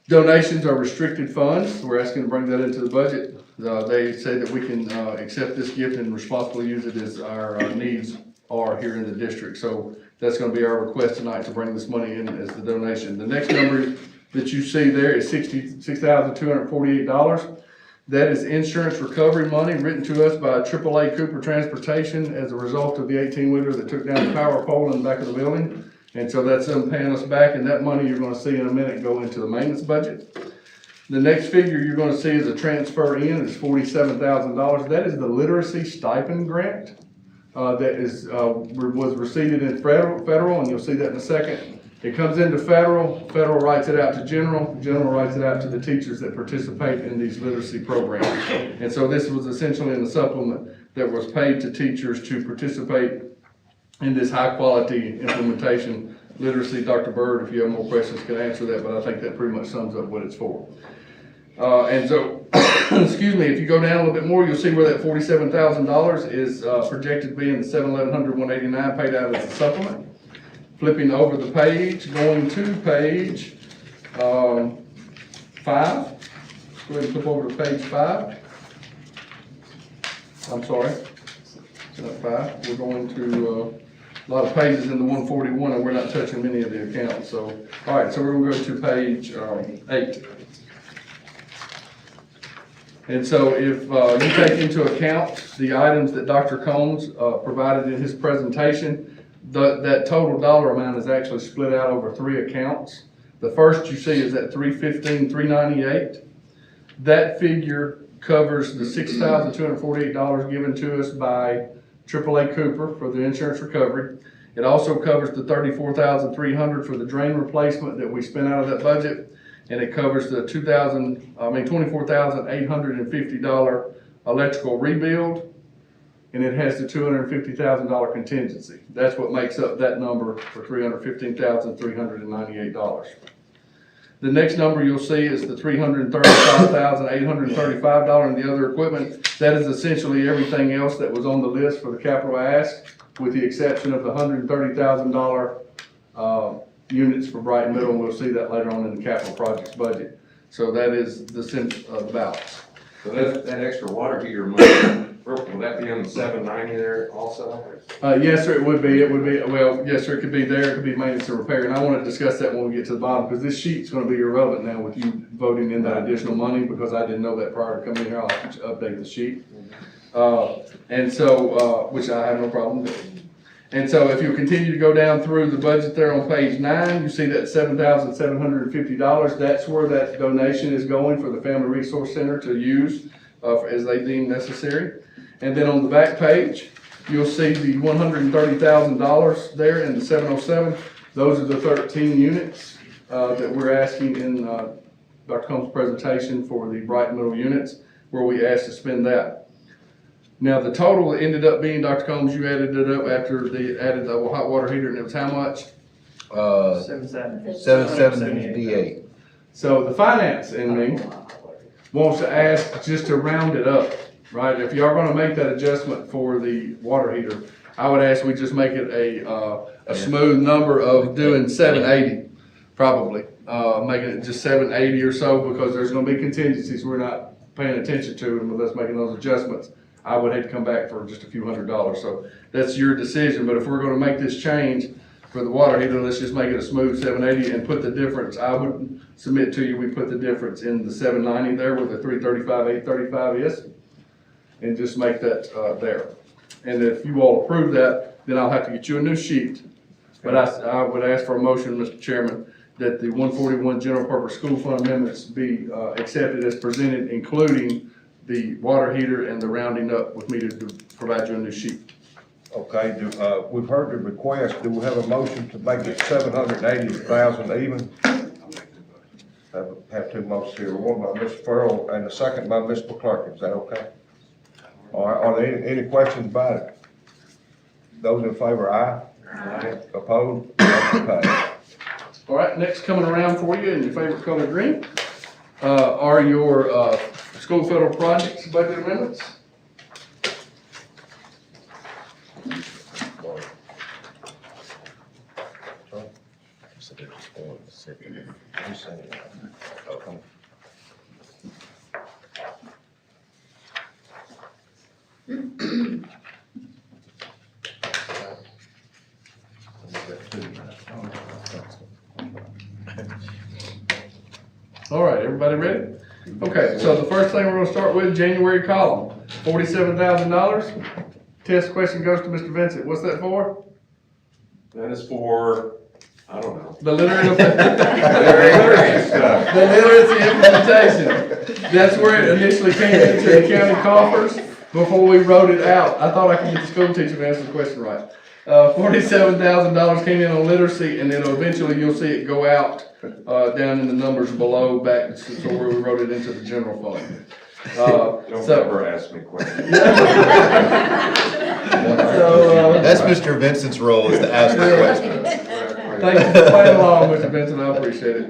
Donations are restricted funds. We're asking to bring that into the budget. They say that we can accept this gift and responsibly use it as our needs are here in the district. So that's going to be our request tonight, to bring this money in as the donation. The next number that you see there is $66,248. That is insurance recovery money written to us by AAA Cooper Transportation as a result of the 18-wheeler that took down the power pole in the back of the building. And so that's them paying us back, and that money you're gonna see in a minute go into the maintenance budget. The next figure you're gonna see is a transfer in, is $47,000. That is the literacy stipend grant, that is, was received in federal, and you'll see that in a second. It comes into federal writes it out to general writes it out to the teachers that participate in these literacy programs. And so this was essentially in the supplement that was paid to teachers to participate in this high-quality implementation literacy. Dr. Bird, if you have more questions, can answer that, but I think that pretty much sums up what it's for. And so, excuse me, if you go down a little bit more, you'll see where that $47,000 is projected to be in the $7,189 paid out as a supplement. Flipping over the page, going to page 5. Go ahead and flip over to page 5. I'm sorry, it's not 5. We're going to a lot of pages in the 141, and we're not touching many of the accounts. So, all right, so we're going to go to page 8. And so if you take into account the items that Dr. Combs provided in his presentation, that total dollar amount is actually split out over 3 accounts. The first you see is that $315,398. That figure covers the $6,248 given to us by AAA Cooper for the insurance recovery. It also covers the $34,300 for the drain replacement that we spent out of that budget, and it covers the $24,850 electrical rebuild, and it has the $250,000 contingency. That's what makes up that number for $315,398. The next number you'll see is the $335,835 in the other equipment. That is essentially everything else that was on the list for the capital ask, with the exception of the $130,000 units for Brighton Middle, and we'll see that later on in the capital projects budget. So that is the balance. So that extra water heater money, will that be on the 790 there also? Yes, sir, it would be, well, yes, sir, it could be there, it could be maintenance and repair, and I want to discuss that when we get to the bottom, because this sheet's going to be irrelevant now with you voting in that additional money, because I didn't know that prior to coming here. I'll have to update the sheet. And so, which I have no problem doing. And so if you continue to go down through the budget there on page 9, you see that $7,750. That's where that donation is going for the Family Resource Center to use as they deem necessary. And then on the back page, you'll see the $130,000 there in the 707. Those are the 13 units that we're asking in Dr. Combs' presentation for the Brighton Middle units, where we asked to spend that. Now, the total ended up being, Dr. Combs, you added it up after they added the hot water heater, and it was how much? 778. So the finance in me wants to ask just to round it up, right? If you are going to make that adjustment for the water heater, I would ask we just make it a smooth number of doing 780, probably. Making it just 780 or so, because there's going to be contingencies we're not paying attention to, and with us making those adjustments, I would hate to come back for just a few $100s. So that's your decision. But if we're going to make this change for the water heater, let's just make it a smooth 780 and put the difference. I would submit to you, we put the difference in the 790 there where the 335,835 is, and just make that there. And if you all approve that, then I'll have to get you a new sheet. But I would ask for a motion, Mr. Chairman, that the 141 general purpose school fund amendments be accepted as presented, including the water heater and the rounding up, with me to provide you a new sheet. Okay, we've heard the request. Do we have a motion to make it 780,000 even? Have 2 motions here, one by Mr. Farrell and the second by Ms. McClurkin. Is that okay? All right, are there any questions about it? Those in favor, aye? Aye. Opposed? Motion passed. All right, next coming around for you in your favorite color green are your school federal projects budget amendments. All right, everybody ready? Okay, so the first thing we're going to start with, January column, $47,000. Test question goes to Mr. Vincent. What's that for? That is for I don't know. The literacy, Literacy stuff. the literacy implementation. That's where it initially came into the county coffers before we wrote it out. I thought I could get the school teacher to answer the question right. $47,000 came in on literacy, and then eventually you'll see it go out, down in the numbers below back to where we wrote it into the general fund. Don't ever ask me questions. That's Mr. Vincent's role, is to ask the questions. Thank you for playing along, Mr. Vincent, I appreciate it.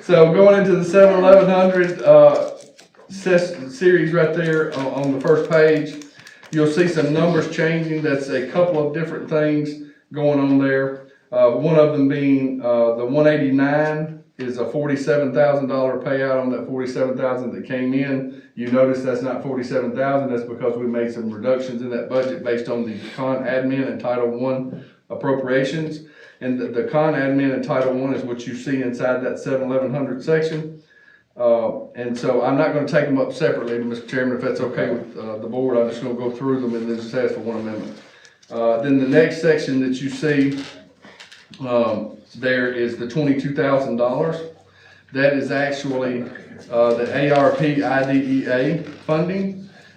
So going into the 7-1100 series right there on the first page, you'll see some numbers changing. That's a couple of different things going on there. One of them being the 189 is a $47,000 payout on that $47,000 that came in. You notice that's not $47,000. That's because we made some reductions in that budget based on the con admin and Title I appropriations. And the con admin and Title I is what you see inside that 7-1100 section. And so I'm not going to take them up separately, Mr. Chairman, if that's okay with the board. I'm just going to go through them and then just ask for one amendment. Then the next section that you see there is the $22,000. That is actually the ARP IDEA funding.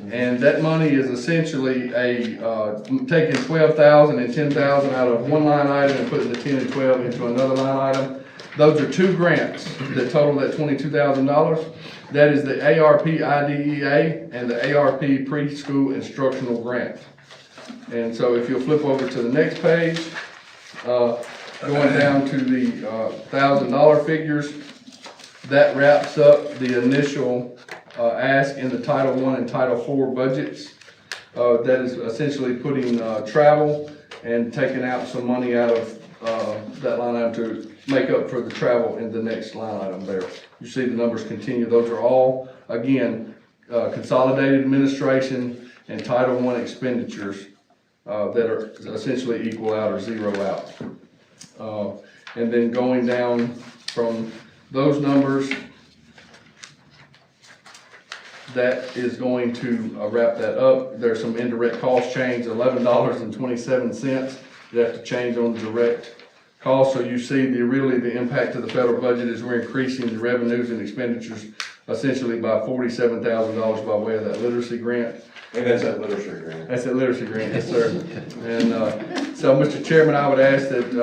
And that money is essentially taking 12,000 and 10,000 out of one line item and putting the 10 and 12 into another line item. Those are two grants that total that $22,000. That is the ARP IDEA and the ARP Preschool Instructional Grant. And so if you'll flip over to the next page, going down to the $1,000 figures, that wraps up the initial ask in the Title I and Title IV budgets. That is essentially putting travel and taking out some money out of that line item to make up for the travel in the next line item there. You see the numbers continue. Those are all, again, consolidated administration and Title I expenditures that are essentially equal out or zero out. And then going down from those numbers, that is going to wrap that up. There's some indirect cost change, $11.27. You have to change on the direct cost. So you see really the impact of the federal budget is we're increasing the revenues and expenditures essentially by $47,000 by way of that literacy grant. And that's that literacy grant. That's that literacy grant, yes, sir. And so, Mr. Chairman, I would ask that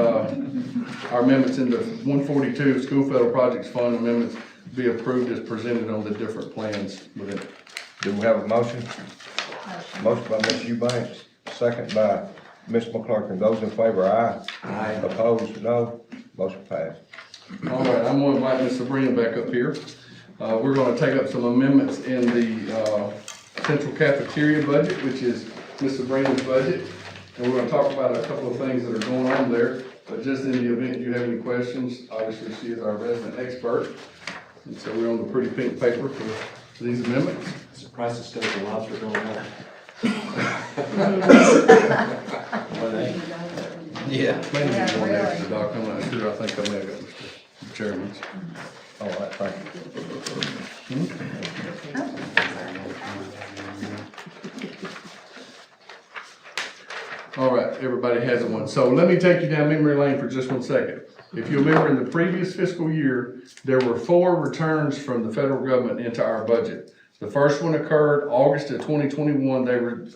our amendments in the 142 School Federal Projects Fund amendments be approved as presented on the different plans within it. Do we have a motion? Motion by Ms. Eubanks, second by Ms. McClurkin. Those in favor, aye. Aye. Opposed, no. Motion passed. All right, I'm going to invite Ms. Sabrina back up here. We're going to take up some amendments in the central cafeteria budget, which is Ms. Sabrina's budget. And we're going to talk about a couple of things that are going on there. But just in the event you have any questions, obviously she is our resident expert. And so we're on the pretty pink paper for these amendments. Surprised instead of the lobster going out. Yeah. Maybe one extra, Doc, I'm not sure. I think I may have got Mr. Chairman's. All right, thank you. All right, everybody has one. So let me take you down memory lane for just 1 second. If you remember, in the previous fiscal year, there were 4 returns from the federal government into our budget. The first one occurred August of 2021. They were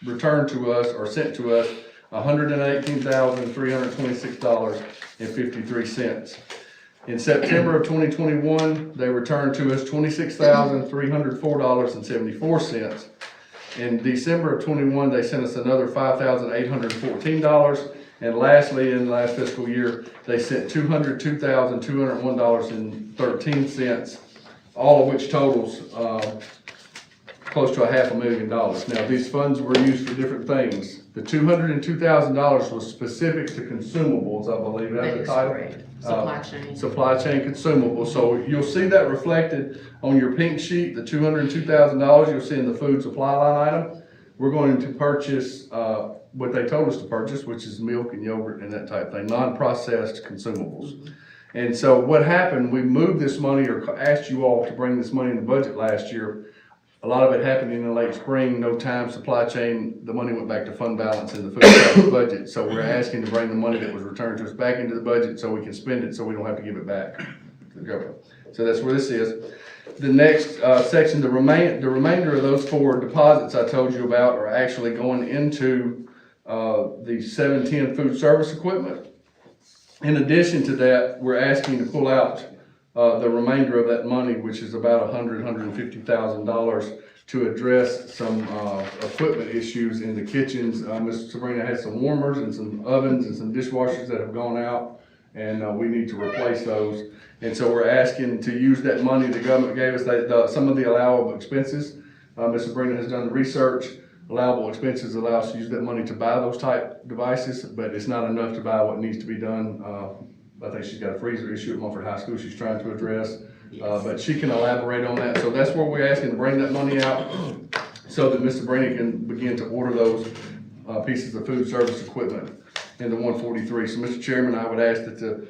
returned to us or sent to us $118,326.53. In September of 2021, they returned to us $26,304.74. In December of 21, they sent us another $5,814. And lastly, in the last fiscal year, they sent $202,201.13, all of which totals close to $500,000. Now, these funds were used for different things. The $202,000 was specific to consumables, I believe, that's the title. Correct. Supply chain. Supply chain consumables. So you'll see that reflected on your pink sheet, the $202,000 you'll see in the food supply line item. We're going to purchase what they told us to purchase, which is milk and yogurt and that type of thing, non-processed consumables. Mm-hmm. And so what happened, we moved this money or asked you all to bring this money in the budget last year a lot of it happened in the late spring, no time, supply chain, the money went back to fund balance in the food service budget. So we're asking to bring the money that was returned to us back into the budget so we can spend it, so we don't have to give it back to the government. So that's where this is. The next section, the remainder of those 4 deposits I told you about are actually going into the 710 food service equipment. In addition to that, we're asking to pull out the remainder of that money, which is about $150,000 to address some equipment issues in the kitchens. Ms. Sabrina has some warmers and some ovens and some dishwashers that have gone out, and we need to replace those. And so we're asking to use that money the government gave us, some of the allowable expenses. Ms. Sabrina has done the research. Allowable expenses allow us to use that money to buy those type devices, but it's not enough to buy what needs to be done. I think she's got a freezer issue at Mumford High School she's trying to address, but she can elaborate on that. So that's where we're asking to bring that money out so that Ms. Sabrina can begin to order those pieces of food service equipment in the 143. So Mr. Chairman, I would ask that the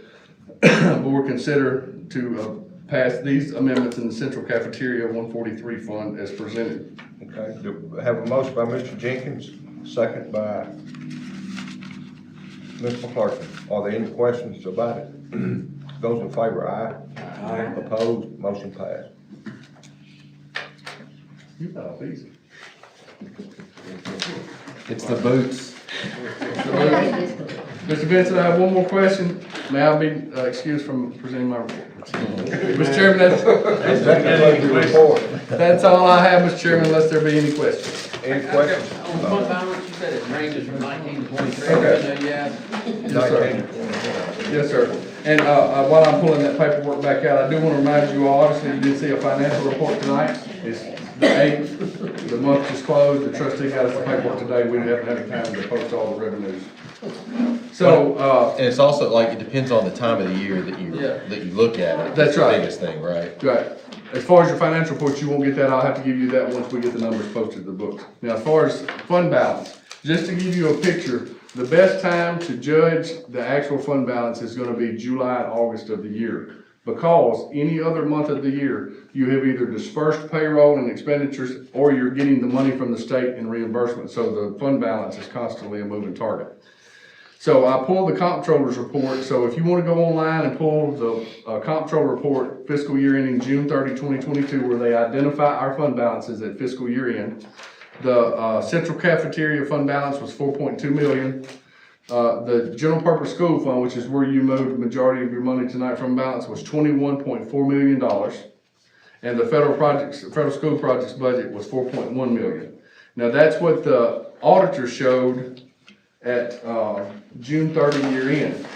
board consider to pass these amendments in the Central Cafeteria 143 fund as presented. Okay, do we have a motion by Mr. Jenkins, second by Ms. McClarkin. Are there any questions about it? Those in favor, aye. Aye. Opposed, motion passed. You thought easy. It's the boots. Mr. Benson, I have one more question. May I be excused from presenting my report? Mr. Chairman, that's all I have, Mr. Chairman, unless there be any questions. Any questions? On fund balance, you said it ranges from 19 to 23. Okay. Yes, sir. Yes, sir. And while I'm pulling that paperwork back out, I do want to remind you all, obviously you did see a financial report tonight. It's the 8th, the month just closed, the trustee got us the paperwork today, we haven't had any time to post all the revenues. So, and it's also like, it depends on the time of the year that you look at it. That's right. The biggest thing, right? Right. As far as your financial reports, you won't get that. I'll have to give you that once we get the numbers posted to the books. Now, as far as fund balance, just to give you a picture, the best time to judge the actual fund balance is going to be July and August of the year. Because any other month of the year, you have either dispersed payroll and expenditures or you're getting the money from the state in reimbursement. So the fund balance is constantly a moving target. So I pulled the comptroller's report. So if you want to go online and pull the comptroller report fiscal year ending June 30, 2022, where they identify our fund balances at fiscal year end, the central cafeteria fund balance was $4.2 million. The general purpose school fund, which is where you moved the majority of your money tonight from balance, was $21.4 million. And the federal school projects budget was $4.1 million. Now that's what the auditor showed at June 30 year end.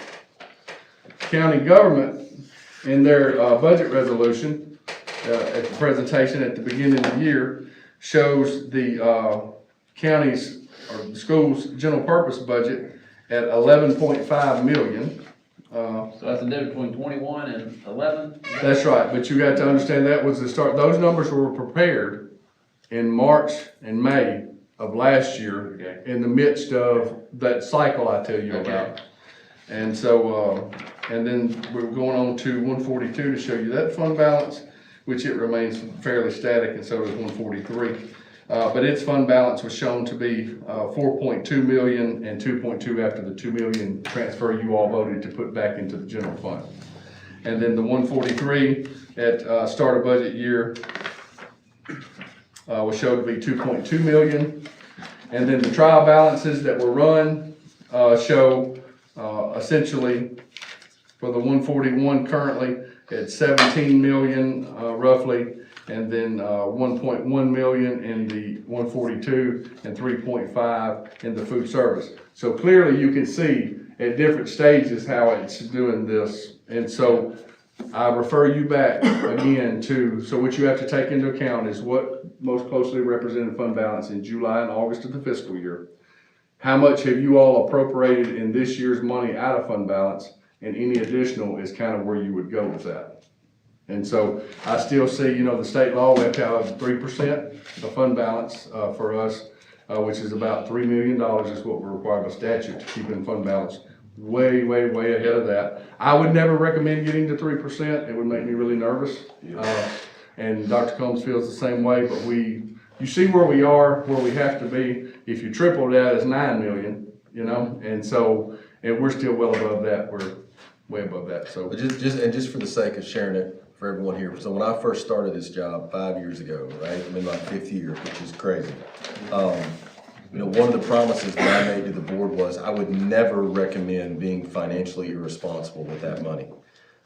County government in their budget resolution at the presentation at the beginning of the year shows the county's or the school's general purpose budget at 11.5 million. So that's the difference between 21 and 11? That's right, but you got to understand that was the start. Those numbers were prepared in March and May of last year in the midst of that cycle I tell you about. And so, and then we're going on to 142 to show you that fund balance, which it remains fairly static, and so does 143. But its fund balance was shown to be 4.2 million and 2.2 after the 2 million transfer you all voted to put back into the general fund. And then the 143 at start of budget year was shown to be 2.2 million. And then the trial balances that were run show essentially for the 141 currently at 17 million roughly, and then 1.1 million in the 142 and 3.5 in the food service. So clearly you can see at different stages how it's doing this. And so I refer you back again to, so what you have to take into account is what most closely represented fund balance in July and August of the fiscal year. How much have you all appropriated in this year's money out of fund balance, and any additional is kind of where you would go with that. And so I still see, you know, the state law, we have to have 3% of fund balance for us, which is about $3 million is what we're required by statute to keep in fund balance. Way ahead of that. I would never recommend getting to 3%. It would make me really nervous. And Dr. Combs feels the same way, but you see where we are, where we have to be. If you triple that, it's 9 million, you know, and so, and we're still well above that, we're way above that, so. But just for the sake of sharing it for everyone here, so when I first started this job 5 years ago, right, I'm in my 5th year, which is crazy. You know, one of the promises that I made to the board was I would never recommend being financially irresponsible with that money.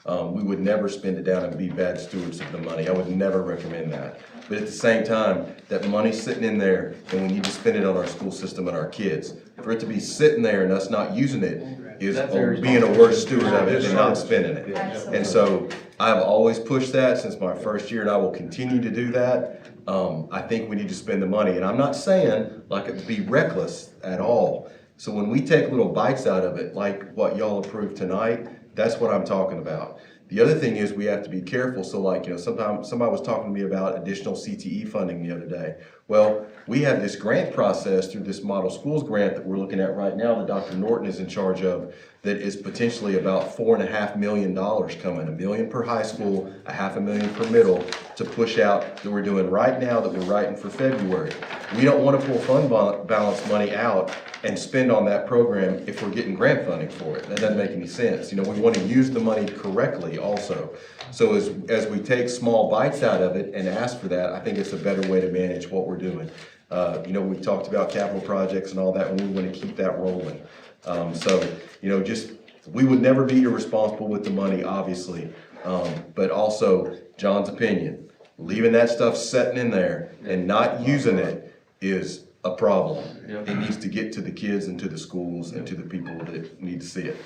We would never spend it down and be bad stewards of the money. I would never recommend that. But at the same time, that money's sitting in there and we need to spend it on our school system and our kids. For it to be sitting there and us not using it is being a worse steward of it than not spending it. And so I've always pushed that since my first year and I will continue to do that. I think we need to spend the money, and I'm not saying like it be reckless at all. So when we take little bites out of it, like what y'all approved tonight, that's what I'm talking about. The other thing is we have to be careful. So like, you know, somebody was talking to me about additional CTE funding the other day. Well, we have this grant process through this model schools grant that we're looking at right now that Dr. Norton is in charge of, that is potentially about $4.5 million coming, $1 million per high school, $500,000 per middle, to push out that we're doing right now that we're writing for February. We don't want to pull fund balance money out and spend on that program if we're getting grant funding for it. That doesn't make any sense. You know, we want to use the money correctly also. So as we take small bites out of it and ask for that, I think it's a better way to manage what we're doing. You know, we've talked about capital projects and all that, and we want to keep that rolling. So, you know, just, we would never be irresponsible with the money, obviously. But also, John's opinion, leaving that stuff sitting in there and not using it is a problem. It needs to get to the kids and to the schools and to the people that need to see it.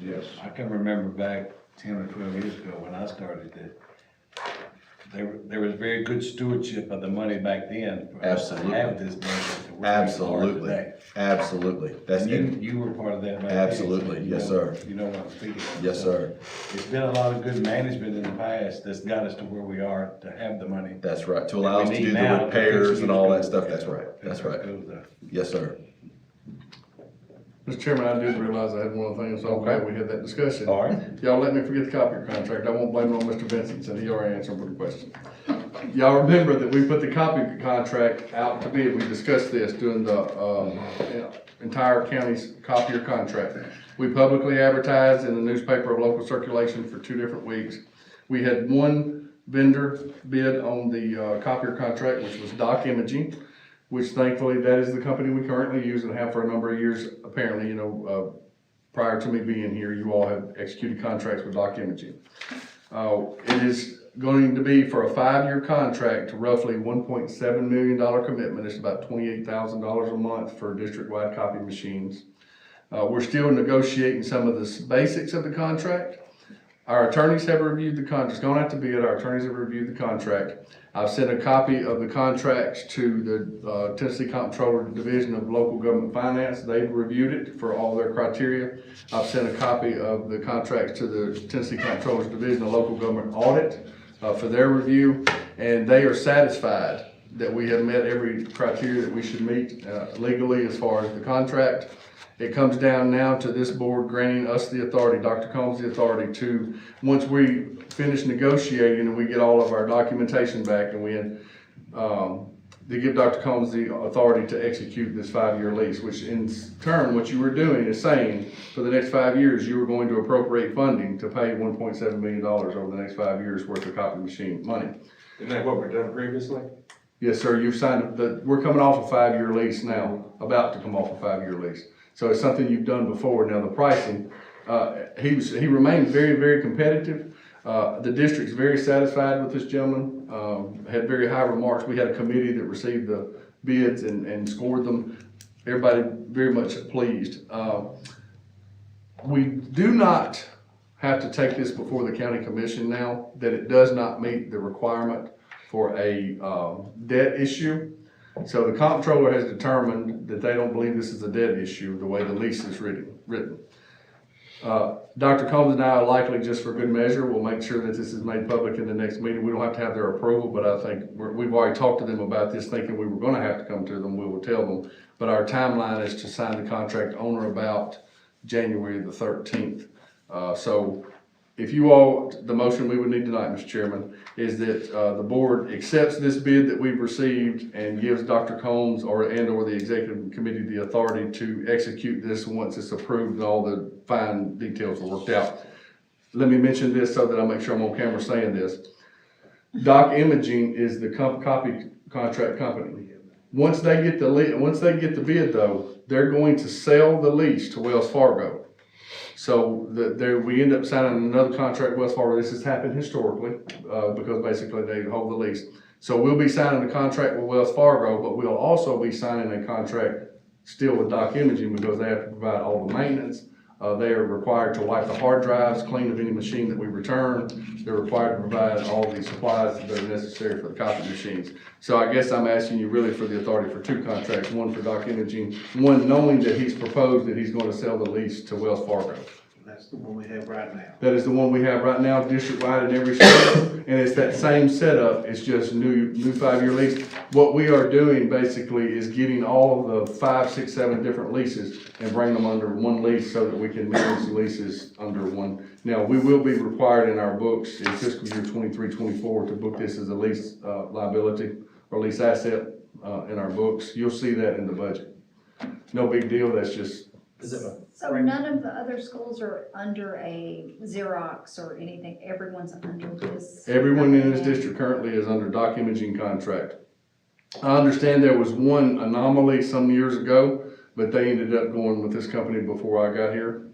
Yes, I can remember back 10 or 12 years ago when I started that there was very good stewardship of the money back then. For us to have this budget to work hard today. Absolutely. That's you were part of that back then. Absolutely, yes, sir. You know what I'm speaking of. Yes, sir. It's been a lot of good management in the past that's got us to where we are to have the money. That's right, to allow us to do the repairs and all that stuff, that's right, that's right. Yes, sir. Mr. Chairman, I did realize I had one other thing, so okay, we had that discussion. All right. Y'all let me forget the copier contract. I won't blame it on Mr. Vincent, since he already answered the question. Y'all remember that we put the copier contract out to bid. We discussed this during the entire county's copier contract. We publicly advertised in the newspaper of local circulation for 2 different weeks. We had one vendor bid on the copier contract, which was Doc Imaging, which thankfully that is the company we currently use and have for a number of years. Apparently, you know, prior to me being here, you all have executed contracts with Doc Imaging. It is going to be for a 5-year contract to roughly $1.7 million commitment. It's about $28,000 a month for district-wide copy machines. We're still negotiating some of the basics of the contract. Our attorneys have reviewed the contract. It's gone out to bid. Our attorneys have reviewed the contract. I've sent a copy of the contracts to the Tennessee Comptroller Division of Local Government Finance. They've reviewed it for all their criteria. I've sent a copy of the contracts to the Tennessee Comptroller's Division of Local Government Audit for their review, and they are satisfied that we have met every criteria that we should meet legally as far as the contract. It comes down now to this board granting us the authority, Dr. Combs the authority to, once we finish negotiating and we get all of our documentation back and they give Dr. Combs the authority to execute this 5-year lease, which in turn, what you were doing is saying for the next 5 years, you were going to appropriate funding to pay $1.7 million over the next 5 years worth of copy machine money. Isn't that what we've done previously? Yes, sir. You've signed, we're coming off a 5-year lease now, about to come off a 5-year lease. So it's something you've done before. Now the pricing, he remains very, very competitive. The district's very satisfied with this gentleman, had very high remarks. We had a committee that received the bids and scored them. Everybody very much pleased. We do not have to take this before the county commission now, that it does not meet the requirement for a debt issue. So the comptroller has determined that they don't believe this is a debt issue the way the lease is written. Dr. Combs and I are likely, just for good measure, will make sure that this is made public in the next meeting. We don't have to have their approval, but I think we've already talked to them about this, thinking we were going to have to come to them. We will tell them. But our timeline is to sign the contract on or about January the 13th. So if you all, the motion we would need tonight, Mr. Chairman, is that, the board accepts this bid that we've received and gives Dr. Combs or the executive committee the authority to execute this once it's approved and all the fine details are worked out. Let me mention this so that I make sure I'm on camera saying this. Doc Imaging is the copy contract company. Once they get the bid though, they're going to sell the lease to Wells Fargo. So we end up signing another contract with Wells Fargo. This has happened historically, because basically they hold the lease. So we'll be signing a contract with Wells Fargo, but we'll also be signing a contract still with Doc Imaging because they have to provide all the maintenance. They are required to wipe the hard drives, clean of any machine that we return. They're required to provide all the supplies that are necessary for the copy machines. So I guess I'm asking you really for the authority for two contracts, one for Doc Imaging, one knowing that he's proposed that he's going to sell the lease to Wells Fargo. That's the one we have right now. That is the one we have right now, district-wide in every school, and it's that same setup, it's just new 5-year lease. What we are doing basically is getting all of the 5, 6, 7 different leases and bring them under one lease so that we can manage the leases under one. Now, we will be required in our books in fiscal year 23-24 to book this as a lease liability or lease asset in our books. You'll see that in the budget. No big deal, that's just. So none of the other schools are under a Xerox or anything, everyone's under this? Everyone in this district currently is under Doc Imaging contract. I understand there was one anomaly some years ago, but they ended up going with this company before I got here.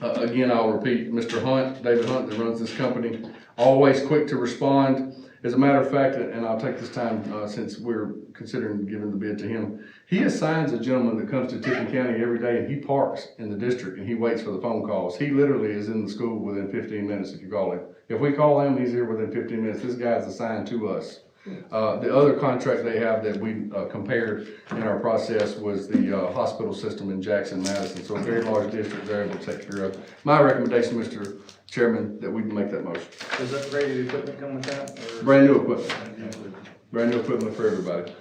Again, I'll repeat, Mr. Hunt, David Hunt, that runs this company, always quick to respond. As a matter of fact, and I'll take this time since we're considering giving the bid to him, he assigns a gentleman that comes to Tipton County every day and he parks in the district and he waits for the phone calls. He literally is in the school within 15 minutes if you call him. If we call him, he's here within 15 minutes. This guy is assigned to us. The other contract they have that we compared in our process was the hospital system in Jackson, Madison. So a very large district they're able to take care of. My recommendation, Mr. Chairman, that we make that motion. Does upgraded equipment come with that? Or? Brand new equipment. Brand new equipment for everybody,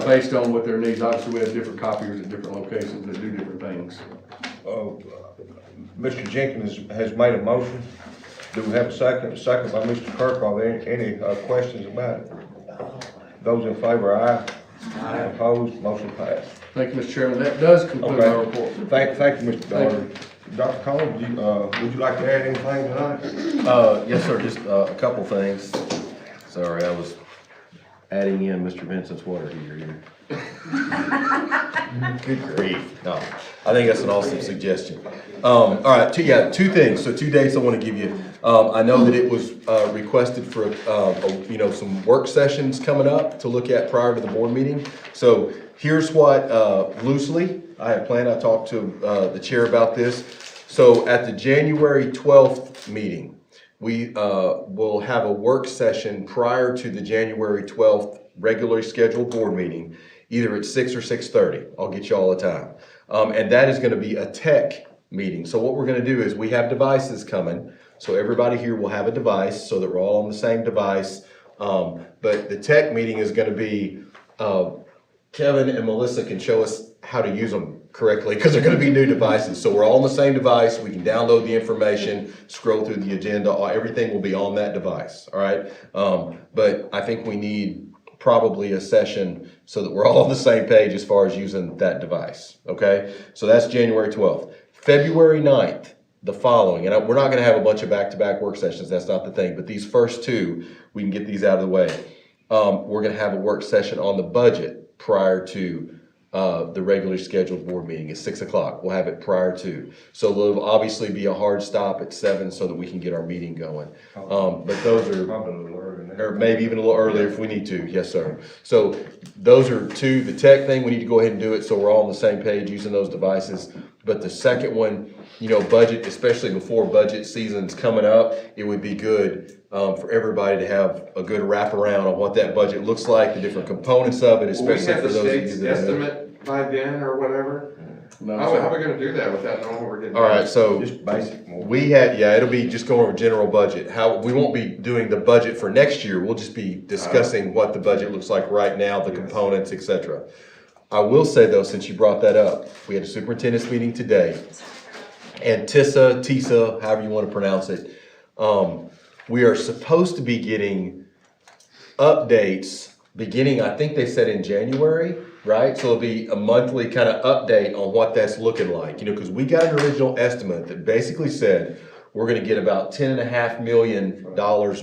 based on what their needs. Obviously, we have different copiers at different locations that do different things. Mr. Jenkins has made a motion. Do we have a second? A second by Mr. Kirk. Are there any questions about it? Those in favor, aye. Aye. Opposed, motion passed. Thank you, Mr. Chairman. That does conclude my report. Thank you, Mr. Doherty. Dr. Combs, would you like to add anything tonight? Yes, sir, just a couple things. Sorry, I was adding in Mr. Vincent's water heater here. Good grief. No, I think that's an awesome suggestion. All right, two things. So 2 dates I want to give you. I know that it was requested for some work sessions coming up to look at prior to the board meeting. So here's what loosely I had planned. I talked to the chair about this. So at the January 12th meeting, we will have a work session prior to the January 12th regularly scheduled board meeting, either at 6 or 6:30. I'll get you all the time. And that is going to be a tech meeting. So what we're going to do is we have devices coming. So everybody here will have a device so that we're all on the same device. But the tech meeting is going to be, Kevin and Melissa can show us how to use them correctly because they're going to be new devices. So we're all on the same device. We can download the information, scroll through the agenda. Everything will be on that device. All right. But I think we need probably a session so that we're all on the same page as far as using that device. Okay. So that's January 12th. February 9th, the following, and we're not going to have a bunch of back-to-back work sessions. That's not the thing. But these first two, we can get these out of the way. We're going to have a work session on the budget prior to the regularly scheduled board meeting at 6 o'clock. We'll have it prior to. So there'll obviously be a hard stop at 7 so that we can get our meeting going. But those are, or maybe even a little earlier if we need to. Yes, sir. So those are two. The tech thing, we need to go ahead and do it so we're all on the same page using those devices. But the second one, budget, especially before budget season's coming up, it would be good for everybody to have a good wraparound on what that budget looks like, the different components of it, especially for those of you that estimate by then or whatever. No, how are we going to do that without knowing what we're getting? All right, so just basic more. It'll be just going over general budget. We won't be doing the budget for next year. We'll just be discussing what the budget looks like right now, the components, etc. I will say though, since you brought that up, we had a superintendent's meeting today, and TISA, however you want to pronounce it, We are supposed to be getting updates beginning, I think they said in January, right? So it'll be a monthly kind of update on what that's looking like, you know, because we got an original estimate that basically said we're gonna get about $10.5 million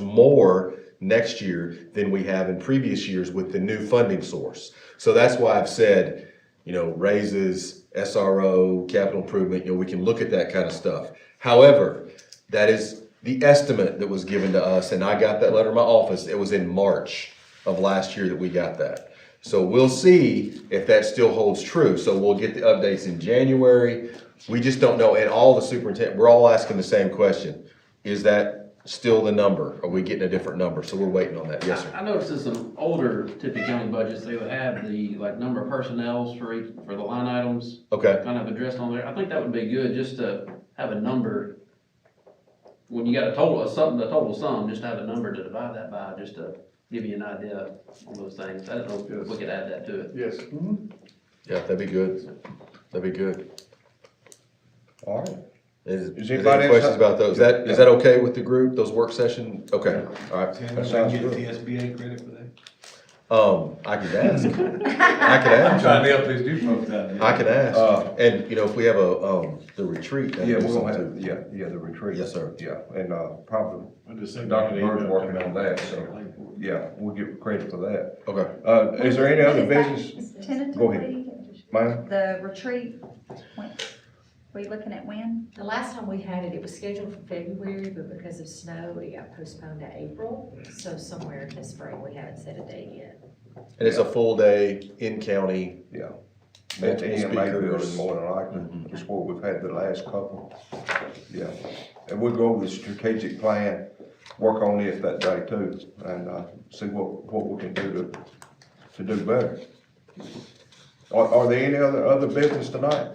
more next year than we have in previous years with the new funding source. So that's why I've said, you know, raises, SRO, capital improvement, you know, we can look at that kind of stuff. However, that is the estimate that was given to us, and I got that letter in my office. It was in March of last year that we got that. So we'll see if that still holds true. So we'll get the updates in January. We just don't know. And all the superintendent, we're all asking the same question. Is that still the number? Are we getting a different number? So we're waiting on that. Yes, sir. I noticed in some older Tipton County budgets, they would have the, like, number of personnels for the line items. Okay. Kind of addressed on there. I think that would be good, just to have a number. When you got a total sum, just to have a number to divide that by, just to give you an idea on those things. I don't know if we could add that to it. Yes. Yeah, that'd be good. That'd be good. All right. Is there anybody any else questions about those? Is that okay with the group, those work sessions? Okay, all right. That sounds good. TSBA credit for that? I could ask. I could ask. Trying to help these new folks out there. I could ask. And, you know, if we have the retreat. that'd Yeah, be we're gonna something have, too. yeah, the retreat. Yes, sir. Yeah, and, probably, I just think Dr. that Bird's email working come on out. that, so, yeah, we'll give credit for that. Okay. Is there any other business? Go ahead. Tentatively, Ma'am? the retreat, were you looking at when? The last time we had it, it was scheduled for February, but because of snow, it got postponed to April. So somewhere in the spring, we haven't set a date yet. And it's a full day in county. Yeah. At the Multiple EMA building, speakers. more than likely, is what we've had the last couple. Yeah, and we'll go over the strategic plan, work on it that day too, and, see what we can do to do better. Are there any other business tonight?